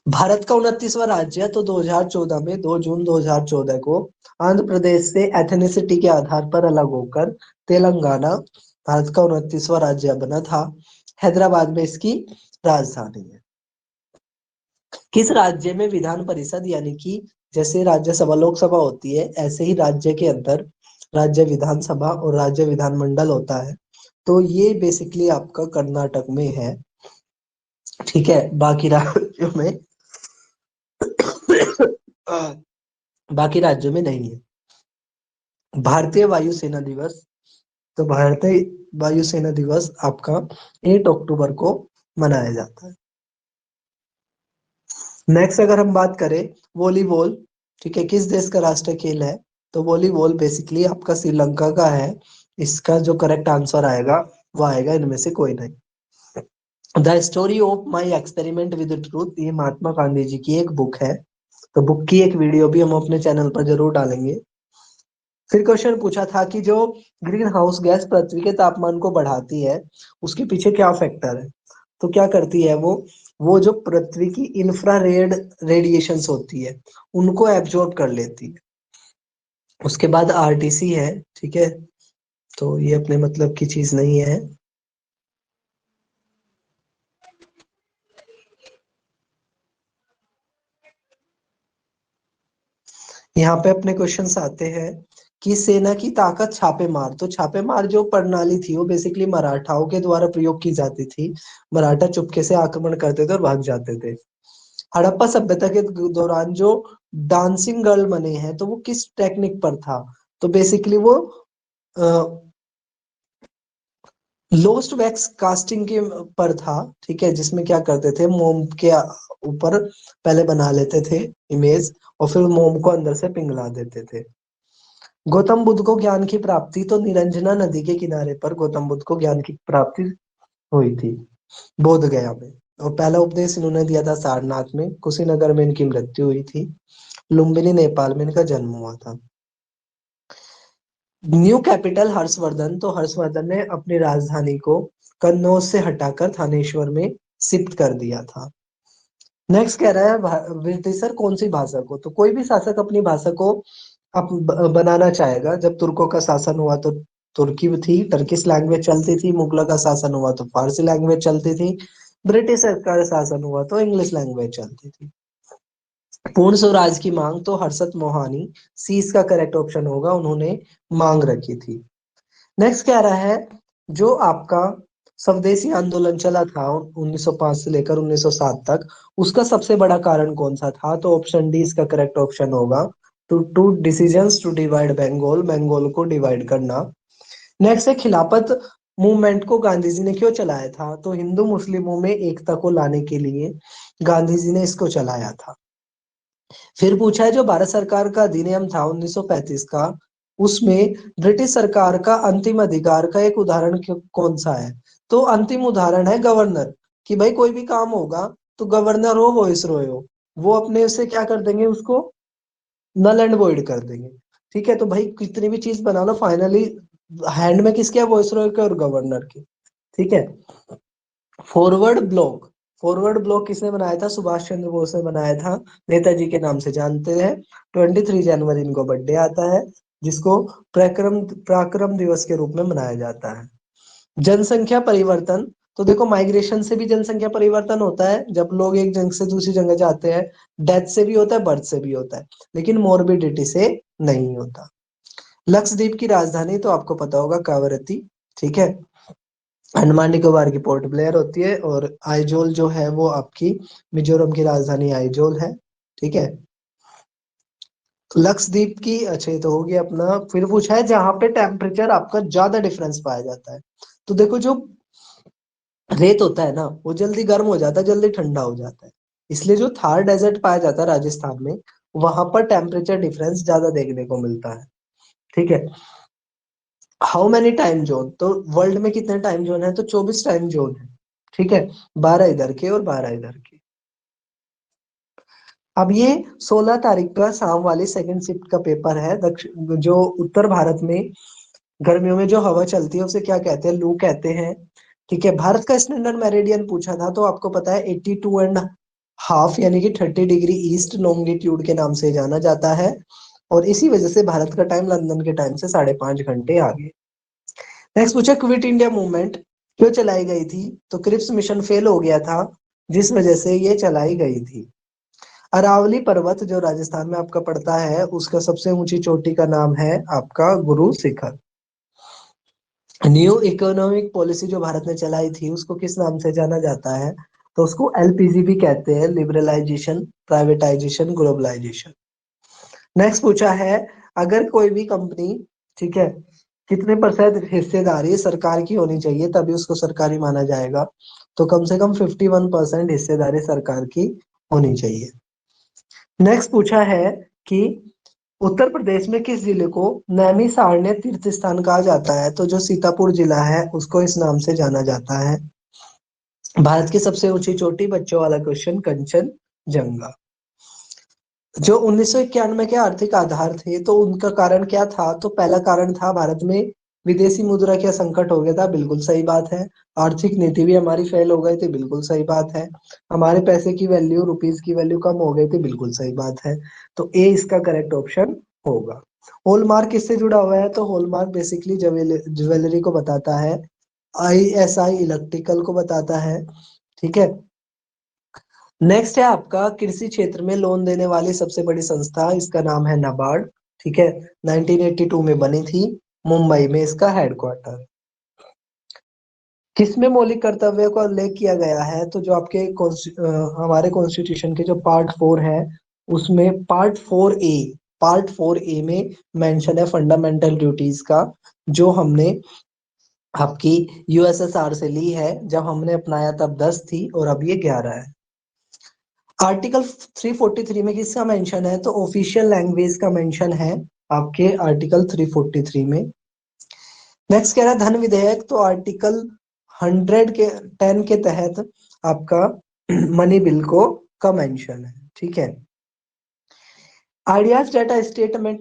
भारत का 29वां राज्य है, तो 2014 में 2 जून 2014 को आंध्र प्रदेश से एथनिसिटी के आधार पर अलग होकर तेलंगाना भारत का 29वां राज्य बना था। हैदराबाद में इसकी राजधानी है। किस राज्य में विधान परिषद, यानी कि जैसे राज्यसभा लोकसभा होती है, ऐसे ही राज्य के अंदर राज्य विधानसभा और राज्य विधानमंडल होता है, तो ये बेसिकली आपका कर्नाटक में है, ठीक है। बाकी राज्यों में बाकी राज्यों में नहीं है। भारतीय वायुसेना दिवस, तो भारतीय वायुसेना दिवस आपका 8 अक्टूबर को मनाया जाता है। नेक्स्ट अगर हम बात करें वॉलीबॉल, ठीक है, किस देश का राष्ट्रीय खेल है, तो वॉलीबॉल बेसिकली आपका श्रीलंका का है। इसका जो करेक्ट आंसर आएगा वो आएगा इनमें से कोई नहीं। The story of my experiment with truth, ये महात्मा गांधी जी की एक बुक है। तो बुक की एक वीडियो भी हम अपने चैनल पर जरूर डालेंगे। फिर क्वेश्चन पूछा था कि जो ग्रीन हाउस गैस पृथ्वी के तापमान को बढ़ाती है, उसके पीछे क्या फैक्टर है। तो क्या करती है वो जो पृथ्वी की इंफ्रारेड रेडिएशंस होती है उनको एब्जॉर्ब कर लेती है। उसके बाद आरटीसी है, ठीक है, तो ये अपने मतलब की चीज नहीं है। यहाँ पे अपने क्वेश्चंस आते हैं कि सेना की ताकत छापेमार। तो छापेमार जो प्रणाली थी वो बेसिकली मराठाओं के द्वारा प्रयोग की जाती थी। मराठा चुपके से आक्रमण करते थे और भाग जाते थे। हड़प्पा सभ्यता के दौरान जो डांसिंग गर्ल बने हैं तो वो किस टेक्निक पर था। तो बेसिकली वो लोस्ट वैक्स कास्टिंग के पर था, ठीक है, जिसमें क्या करते थे मोम के ऊपर पहले बना लेते थे इमेज और फिर मोम को अंदर से पिघला देते थे। गौतम बुद्ध को ज्ञान की प्राप्ति, तो निरंजना नदी के किनारे पर गौतम बुद्ध को ज्ञान की प्राप्ति हुई थी, बोध गया में। और पहला उपदेश इन्होंने दिया था सारनाथ में। कुशीनगर में इनकी मृत्यु हुई थी। लुम्बिनी नेपाल में इनका जन्म हुआ था। न्यू कैपिटल हर्षवर्धन, तो हर्षवर्धन ने अपनी राजधानी को कन्नौज से हटाकर थानेश्वर में शिफ्ट कर दिया था। नेक्स्ट कह रहा है ब्रिटिशर कौन सी भाषा को, तो कोई भी शासक अपनी भाषा को बनाना चाहेगा। जब तुर्कों का शासन हुआ तो तुर्की थी, टर्किश लैंग्वेज चलती थी। मुगलों का शासन हुआ तो फारसी लैंग्वेज चलती थी। ब्रिटिश का शासन हुआ तो इंग्लिश लैंग्वेज चलती थी। पूर्ण स्वराज की मांग, तो हर्षद मोहानी सी इसका करेक्ट ऑप्शन होगा, उन्होंने मांग रखी थी। नेक्स्ट कह रहा है जो आपका स्वदेशी आंदोलन चला था 1905 से लेकर 1907 तक, उसका सबसे बड़ा कारण कौन सा था। तो ऑप्शन डी इसका करेक्ट ऑप्शन होगा, two decisions to divide Bengal, Bengal को डिवाइड करना। नेक्स्ट है खिलाफत मूवमेंट को गांधी जी ने क्यों चलाया था। तो हिंदू मुस्लिमों में एकता को लाने के लिए गांधी जी ने इसको चलाया था। फिर पूछा है जो भारत सरकार का अधिनियम था 1935 का, उसमें ब्रिटिश सरकार का अंतिम अधिकार का एक उदाहरण कौन सा है। तो अंतिम उदाहरण है गवर्नर, कि भाई कोई भी काम होगा तो गवर्नर हो वॉइस रॉय हो, वो अपने से क्या कर देंगे, उसको नल एंड वॉइड कर देंगे। ठीक है, तो भाई कितनी भी चीज बना लो फाइनली हैंड में किसके है, वॉइस रॉय के और गवर्नर के। ठीक है। फॉरवर्ड ब्लॉक, फॉरवर्ड ब्लॉक किसने बनाया था, सुभाष चंद्र बोस ने बनाया था। नेताजी के नाम से जानते हैं। 23 जनवरी इनको बर्थडे आता है, जिसको पराक्रम पराक्रम दिवस के रूप में मनाया जाता है। जनसंख्या परिवर्तन, तो देखो माइग्रेशन से भी जनसंख्या परिवर्तन होता है, जब लोग एक जगह से दूसरी जगह जाते हैं। डेथ से भी होता है, बर्थ से भी होता है, लेकिन मोर्बिडिटी से नहीं होता। लक्षद्वीप की राजधानी तो आपको पता होगा कावरत्ती, ठीक है। अंडमान निकोबार की पोर्ट ब्लेयर होती है, और आइजोल जो है वो आपकी मिजोरम की राजधानी आइजोल है, ठीक है। लक्षद्वीप की, अच्छा ये तो हो गया अपना। फिर पूछा है जहां पे टेम्परेचर आपका ज्यादा डिफरेंस पाया जाता है। तो देखो जो रेत होता है ना वो जल्दी गर्म हो जाता है, जल्दी ठंडा हो जाता है। इसलिए जो थार डेजर्ट पाया जाता है राजस्थान में, वहां पर टेम्परेचर डिफरेंस ज्यादा देखने को मिलता है, ठीक है। हाउ मेनी टाइम जोन, तो वर्ल्ड में कितने टाइम जोन है, तो 24 टाइम जोन है, ठीक है। 12 इधर के और 12 इधर के। अब ये 16 तारीख का शाम वाली सेकंड शिफ्ट का पेपर है। दक्षिण जो उत्तर भारत में गर्मियों में जो हवा चलती है उसे क्या कहते हैं, लू कहते हैं, ठीक है। भारत का स्टैंडर्ड मेरिडियन पूछा था, तो आपको पता है 82.5 यानी कि 30 डिग्री ईस्ट लॉन्गिट्यूड के नाम से जाना जाता है। और इसी वजह से भारत का टाइम लंदन के टाइम से 5.5 घंटे आगे। नेक्स्ट पूछा क्विट इंडिया मूवमेंट क्यों चलाई गई थी। तो क्रिप्स मिशन फेल हो गया था, जिस वजह से ये चलाई गई थी। अरावली पर्वत जो राजस्थान में आपका पड़ता है, उसका सबसे ऊंची चोटी का नाम है आपका Guru Shikhar. New economic policy जो भारत ने चलाई थी उसको किस नाम से जाना जाता है। तो उसको एलपीजी भी कहते हैं, लिबरलाइजेशन, प्राइवेटाइजेशन, ग्लोबलाइजेशन। नेक्स्ट पूछा है अगर कोई भी कंपनी, ठीक है, कितने परसेंट हिस्सेदारी सरकार की होनी चाहिए तभी उसको सरकारी माना जाएगा। तो कम से कम 51% हिस्सेदारी सरकार की होनी चाहिए। नेक्स्ट पूछा है कि उत्तर प्रदेश में किस जिले को नैमिषारण्य तीर्थ स्थान कहा जाता है? तो जो सीतापुर जिला है उसको इस नाम से जाना जाता है। भारत की सबसे ऊंची चोटी, बच्चों वाला क्वेश्चन, कंचनजंगा। जो 1991 के आर्थिक आधार थे तो उनका कारण क्या था? तो पहला कारण था भारत में विदेशी मुद्रा का संकट हो गया था, बिल्कुल सही बात है। आर्थिक नीति भी हमारी फेल हो गई थी, बिल्कुल सही बात है। हमारे पैसे की वैल्यू, रुपीस की वैल्यू कम हो गई थी, बिल्कुल सही बात है। तो ए इसका करेक्ट ऑप्शन होगा। हॉलमार्क किससे जुड़ा हुआ है? तो हॉलमार्क बेसिकली ज्वेलरी को बताता है। ISI इलेक्ट्रिकल को बताता है। ठीक है। नेक्स्ट है आपका कृषि क्षेत्र में लोन देने वाली सबसे बड़ी संस्था, इसका नाम है नाबार्ड। ठीक है। 1982 में बनी थी, मुंबई में इसका हेडक्वार्टर। किसमें मौलिक कर्तव्य का उल्लेख किया गया है? तो जो आपके हमारे कॉन्स्टिट्यूशन के जो पार्ट 4 है उसमें पार्ट 4 ए में मेंशन है फंडामेंटल ड्यूटीज का, जो हमने आपकी USSR से ली है। जब हमने अपनाया तब 10 थी और अब ये 11 है। आर्टिकल 343 में किसका मेंशन है? तो ऑफिशियल लैंग्वेज का मेंशन है आपके आर्टिकल 343 में। नेक्स्ट कह रहा है धन विधेयक, तो आर्टिकल 110 के तहत आपका मनी बिल को का मेंशन है। ठीक है। Ideas data statement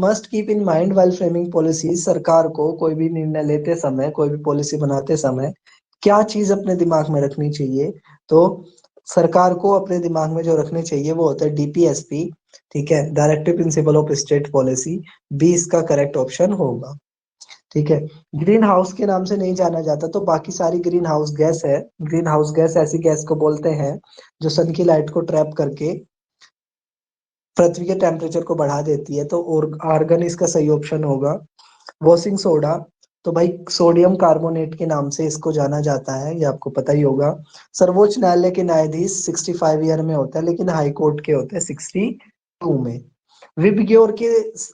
must keep in mind while framing policy. सरकार को कोई भी निर्णय लेते समय, कोई भी पॉलिसी बनाते समय क्या चीज अपने दिमाग में रखनी चाहिए? तो सरकार को अपने दिमाग में जो रखने चाहिए वो होता है DPSP। ठीक है, directive principle of state policy. B इसका करेक्ट ऑप्शन होगा। ठीक है। ग्रीन हाउस के नाम से नहीं जाना जाता, तो बाकी सारी ग्रीन हाउस गैस है। ग्रीन हाउस गैस ऐसी गैस को बोलते हैं जो सन की लाइट को ट्रैप करके पृथ्वी के टेम्परेचर को बढ़ा देती है। तो और आर्गन इसका सही ऑप्शन होगा। वॉशिंग सोडा, तो भाई सोडियम कार्बोनेट के नाम से इसको जाना जाता है, ये आपको पता ही होगा। सर्वोच्च न्यायालय के न्यायाधीश 65 ईयर में होता है, लेकिन हाई कोर्ट के होते हैं 62 में। विबग्योर के,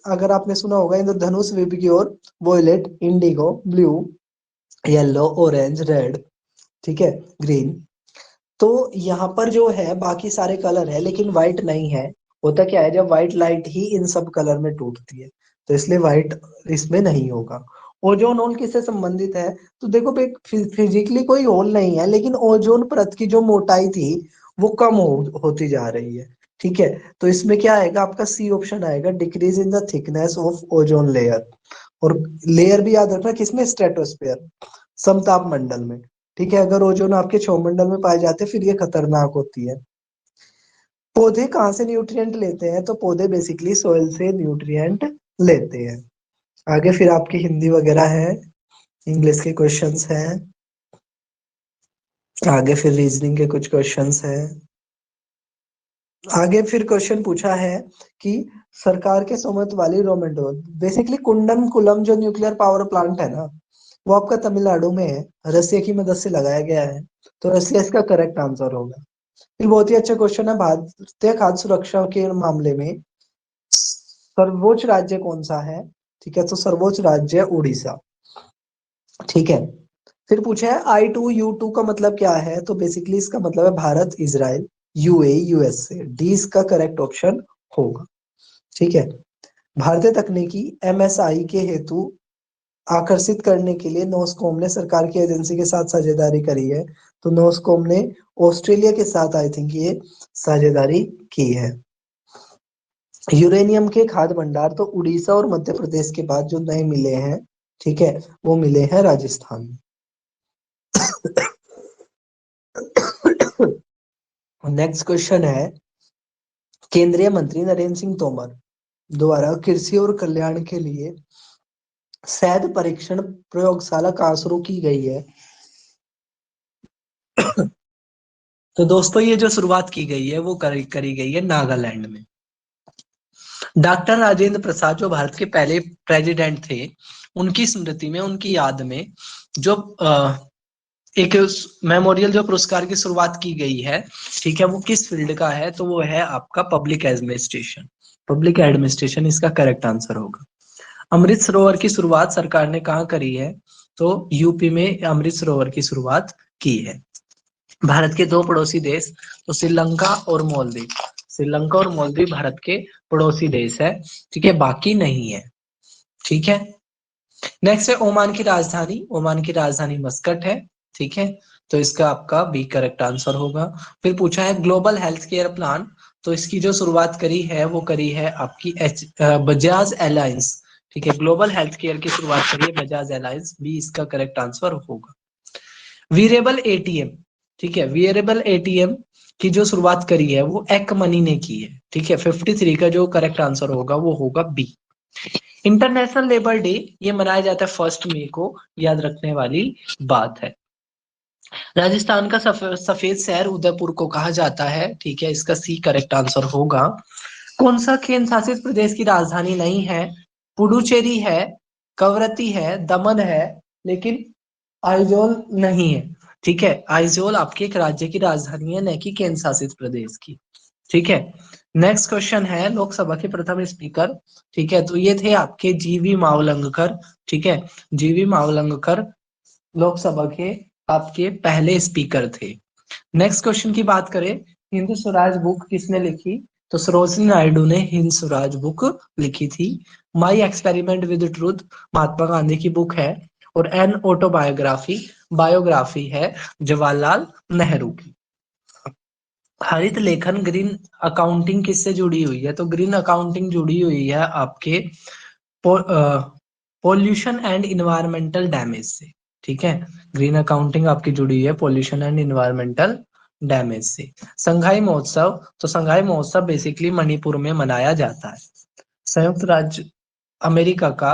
अगर आपने सुना होगा, इंद्रधनुष, VIBGYOR, violet, indigo, blue, yellow, orange, red, ठीक है, ग्रीन। तो यहाँ पर जो है बाकी सारे कलर है लेकिन व्हाइट नहीं है। होता क्या है, जब व्हाइट लाइट ही इन सब कलर में टूटती है तो इसलिए व्हाइट इसमें नहीं होगा। ओजोन होल किससे संबंधित है? तो देखो फिजिकली कोई होल नहीं है, लेकिन ओजोन परत की जो मोटाई थी वो कम होती जा रही है। ठीक है। तो इसमें क्या आएगा आपका? सी ऑप्शन आएगा, decrease in the thickness of ozone layer. और लेयर भी याद रखना किसमें? स्ट्रेटोस्फेयर, समताप मंडल में। ठीक है। अगर ओजोन आपके क्षौमंडल में पाए जाते हैं फिर ये खतरनाक होती है। पौधे कहाँ से न्यूट्रिएंट लेते हैं? तो पौधे बेसिकली सोइल से न्यूट्रिएंट लेते हैं। आगे फिर आपकी हिंदी वगैरह है, इंग्लिश के क्वेश्चंस हैं, आगे फिर रीजनिंग के कुछ क्वेश्चंस हैं। आगे फिर क्वेश्चन पूछा है कि सरकार के स्वामित्व वाली रोमेंडोल, बेसिकली कुंडम कुलम जो न्यूक्लियर पावर प्लांट है ना, वो आपका तमिलनाडु में है, रसिया की मदद से लगाया गया है। तो रसिया इसका करेक्ट आंसर होगा। फिर बहुत ही अच्छा क्वेश्चन है, भारतीय खाद्य सुरक्षा के मामले में सर्वोच्च राज्य कौन सा है? ठीक है, तो सर्वोच्च राज्य उड़ीसा। ठीक है। फिर पूछा है I2U2 का मतलब क्या है? तो बेसिकली इसका मतलब है Bharat, Israel, UAE, USA। D इसका करेक्ट ऑप्शन होगा। ठीक है। भारतीय तकनीकी MSI के हेतु आकर्षित करने के लिए नोस्कॉम ने सरकार की एजेंसी के साथ साझेदारी करी है। तो नोस्कॉम ने ऑस्ट्रेलिया के साथ आई थिंक ये साझेदारी की है। यूरेनियम के खाद्य भंडार, तो उड़ीसा और मध्य प्रदेश के बाद जो नए मिले हैं, ठीक है, वो मिले हैं राजस्थान में। नेक्स्ट क्वेश्चन है, केंद्रीय मंत्री नरेंद्र सिंह तोमर द्वारा कृषि और कल्याण के लिए शहद परीक्षण प्रयोगशाला कहाँ शुरू की गई है? तो दोस्तों ये जो शुरुआत की गई है वो करी गई है नागालैंड में। डॉक्टर राजेंद्र प्रसाद जो भारत के पहले प्रेसिडेंट थे, उनकी स्मृति में, उनकी याद में जो एक मेमोरियल जो पुरस्कार की शुरुआत की गई है, ठीक है, वो किस फील्ड का है? तो वो है आपका पब्लिक एडमिनिस्ट्रेशन। पब्लिक एडमिनिस्ट्रेशन इसका करेक्ट आंसर होगा। अमृत सरोवर की शुरुआत सरकार ने कहाँ करी है? तो यूपी में अमृत सरोवर की शुरुआत की है। भारत के दो पड़ोसी देश, तो श्रीलंका और मालदीव। श्रीलंका और मालदीव भारत के पड़ोसी देश है, ठीक है, बाकी नहीं है, ठीक है। नेक्स्ट है ओमान की राजधानी, ओमान की राजधानी मस्कट है, ठीक है, तो इसका आपका बी करेक्ट आंसर होगा। फिर पूछा है ग्लोबल हेल्थ केयर प्लान, तो इसकी जो शुरुआत करी है वो करी है आपकी बजाज एलायंस, ठीक है, ग्लोबल हेल्थ केयर की शुरुआत करी है बजाज एलायंस, बी इसका करेक्ट आंसर होगा। वीरेबल एटीएम, ठीक है, वीरेबल एटीएम की जो शुरुआत करी है वो एक मनी ने की है, ठीक है, 53 का जो करेक्ट आंसर होगा वो होगा बी। इंटरनेशनल लेबर डे ये मनाया जाता है 1 मई को, याद रखने वाली बात है। राजस्थान का सफेद शहर उदयपुर को कहा जाता है, ठीक है, इसका सी करेक्ट आंसर होगा। कौन सा केंद्र शासित प्रदेश की राजधानी नहीं है? पुडुचेरी है, कवरत्ती है, दमन है, लेकिन आइजोल नहीं है, ठीक है, आइजोल आपके एक राज्य की राजधानी है, न कि केंद्र शासित प्रदेश की, ठीक है। नेक्स्ट क्वेश्चन है लोकसभा के प्रथम स्पीकर, ठीक है, तो ये थे आपके जीवी मावलंकर, ठीक है, जीवी मावलंकर लोकसभा के आपके पहले स्पीकर थे। नेक्स्ट क्वेश्चन की बात करें, हिंद स्वराज बुक किसने लिखी? तो सरोजिनी नायडू ने हिंद स्वराज बुक लिखी थी। My experiment with truth Mahatma Gandhi की बुक है, और एन ऑटोबायोग्राफी बायोग्राफी है जवाहरलाल नेहरू की। हरित लेखन ग्रीन अकाउंटिंग किससे जुड़ी हुई है? तो ग्रीन अकाउंटिंग जुड़ी हुई है आपके पोल्यूशन एंड इन्वायरमेंटल डैमेज से, ठीक है, ग्रीन अकाउंटिंग आपकी जुड़ी हुई है पोल्यूशन एंड इन्वायरमेंटल डैमेज से। संघाई महोत्सव, तो संघाई महोत्सव बेसिकली मणिपुर में मनाया जाता है। संयुक्त राज्य अमेरिका का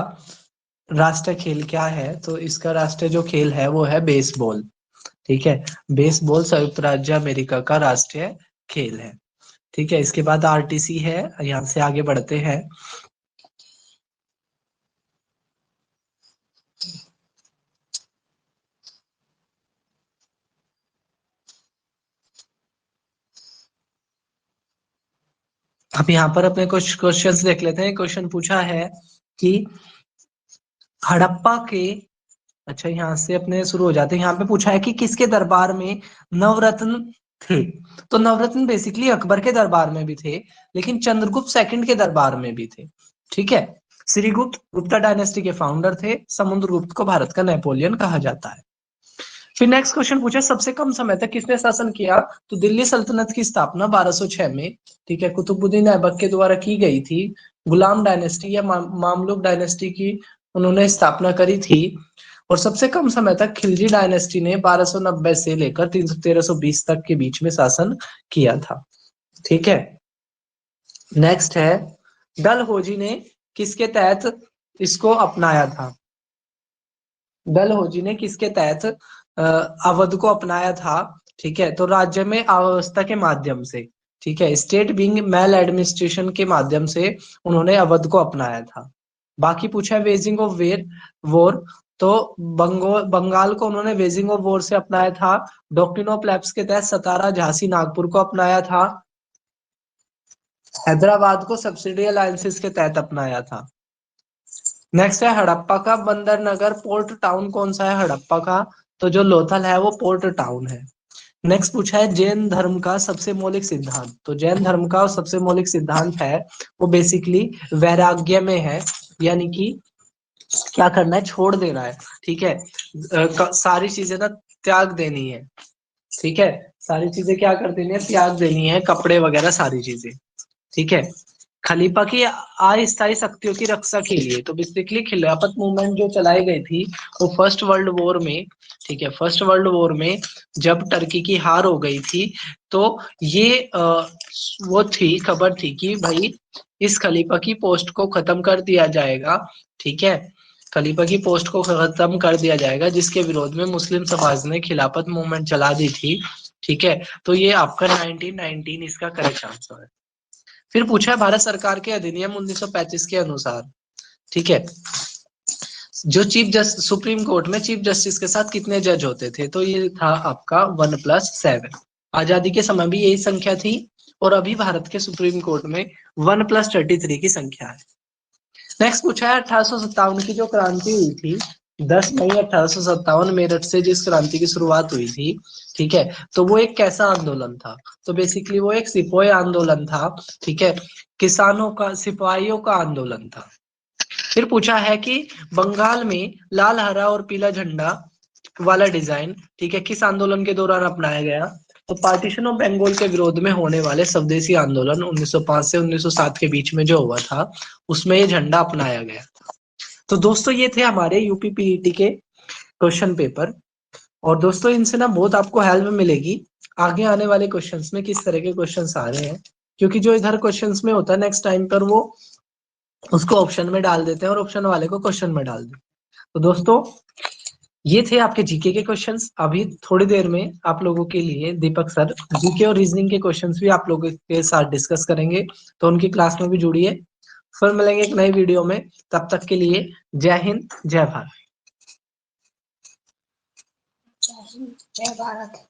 राष्ट्रीय खेल क्या है? तो इसका राष्ट्रीय जो खेल है वो है बेसबॉल, ठीक है, बेसबॉल संयुक्त राज्य अमेरिका का राष्ट्रीय खेल है, ठीक है। इसके बाद आरटीसी है, यहाँ से आगे बढ़ते हैं। अब यहाँ पर अपने कुछ क्वेश्चंस देख लेते हैं। क्वेश्चन पूछा है कि हड़प्पा के, अच्छा यहाँ से अपने शुरू हो जाते हैं। यहाँ पे पूछा है कि किसके दरबार में नवरत्न थे? तो नवरत्न बेसिकली अकबर के दरबार में भी थे, लेकिन चंद्रगुप्त सेकंड के दरबार में भी थे, ठीक है। श्रीगुप्त गुप्ता डायनेस्टी के फाउंडर थे। समुद्रगुप्त को भारत का नेपोलियन कहा जाता है। फिर नेक्स्ट क्वेश्चन पूछा सबसे कम समय तक किसने शासन किया? तो दिल्ली सल्तनत की स्थापना 1206 में, ठीक है, कुतुबुद्दीन ऐबक के द्वारा की गई थी। गुलाम डायनेस्टी या मामलुक डायनेस्टी की उन्होंने स्थापना करी थी। और सबसे कम समय तक खिलजी डायनेस्टी ने 1290 से लेकर 1320 तक के बीच में शासन किया था, ठीक है। नेक्स्ट है डलहौजी ने किसके तहत इसको अपनाया था? डलहौजी ने किसके तहत अवध को अपनाया था? ठीक है, तो राज्य में अव्यवस्था के माध्यम से, ठीक है, स्टेट विंग मेल एडमिनिस्ट्रेशन के माध्यम से उन्होंने अवध को अपनाया था। बाकी पूछा है वेजिंग ऑफ वॉर, तो बंगाल को उन्होंने वेजिंग ऑफ वॉर से अपनाया था। डॉक्ट्रिन ऑफ लैप्स के तहत सतारा, झांसी, नागपुर को अपनाया था। हैदराबाद को सब्सिडी अलायंसेस के तहत अपनाया था। नेक्स्ट है हड़प्पा का बंदर नगर पोर्ट टाउन कौन सा है हड़प्पा का? तो जो लोथल है वो पोर्ट टाउन है। नेक्स्ट पूछा है जैन धर्म का सबसे मौलिक सिद्धांत, तो जैन धर्म का सबसे मौलिक सिद्धांत है वो बेसिकली वैराग्य में है, यानी कि क्या करना है, छोड़ देना है, ठीक है, सारी चीजें ना त्याग देनी है, ठीक है, सारी चीजें क्या कर देनी है, त्याग देनी है, कपड़े वगैरह सारी चीजें, ठीक है। खलीफा की अस्थायी शक्तियों की रक्षा के लिए, तो बेसिकली खिलाफत मूवमेंट जो चलाई गई थी वो फर्स्ट वर्ल्ड वॉर में, ठीक है, फर्स्ट वर्ल्ड वॉर में जब टर्की की हार हो गई थी, तो ये वो थी खबर थी कि भाई इस खलीफा की पोस्ट को खत्म कर दिया जाएगा, ठीक है, खलीफा की पोस्ट को खत्म कर दिया जाएगा, जिसके विरोध में मुस्लिम समाज ने खिलाफत मूवमेंट चला दी थी, ठीक है। तो ये आपका 1919 इसका करेक्ट आंसर है। फिर पूछा है भारत सरकार के अधिनियम 1935 के अनुसार, ठीक है, जो चीफ जस्टिस सुप्रीम कोर्ट में चीफ जस्टिस के साथ कितने जज होते थे? तो ये था आपका 1+7। आजादी के समय भी यही संख्या थी, और अभी भारत के सुप्रीम कोर्ट में 1+33 की संख्या है। नेक्स्ट पूछा है 1857 की जो क्रांति हुई थी 10 मई 1857 मेरठ से जिस क्रांति की शुरुआत हुई थी, ठीक है, तो वो एक कैसा आंदोलन था? तो बेसिकली वो एक सिपाही आंदोलन था, ठीक है, किसानों का, सिपाहियों का आंदोलन था। फिर पूछा है कि बंगाल में लाल, हरा और पीला झंडा वाला डिजाइन, ठीक है, किस आंदोलन के दौरान अपनाया गया? तो पार्टीशन ऑफ बंगाल के विरोध में होने वाले स्वदेशी आंदोलन 1905 से 1907 के बीच में जो हुआ था, उसमें ये झंडा अपनाया गया। तो दोस्तों ये थे हमारे यूपी पीईटी के क्वेश्चन पेपर। और दोस्तों इनसे ना बहुत आपको हेल्प मिलेगी आगे आने वाले क्वेश्चंस में, किस तरह के क्वेश्चंस आ रहे हैं, क्योंकि जो इधर क्वेश्चंस में होता है नेक्स्ट टाइम पर वो उसको ऑप्शन में डाल देते हैं और ऑप्शन वाले को क्वेश्चन में डाल देते हैं। तो दोस्तों ये थे आपके जीके के क्वेश्चंस। अभी थोड़ी देर में आप लोगों के लिए दीपक सर जीके और रीजनिंग के क्वेश्चंस भी आप लोगों के साथ डिस्कस करेंगे, तो उनकी क्लास में भी जुड़िए। फिर मिलेंगे एक नई वीडियो में, तब तक के लिए जय हिंद, जय भारत। जय हिंद, जय भारत।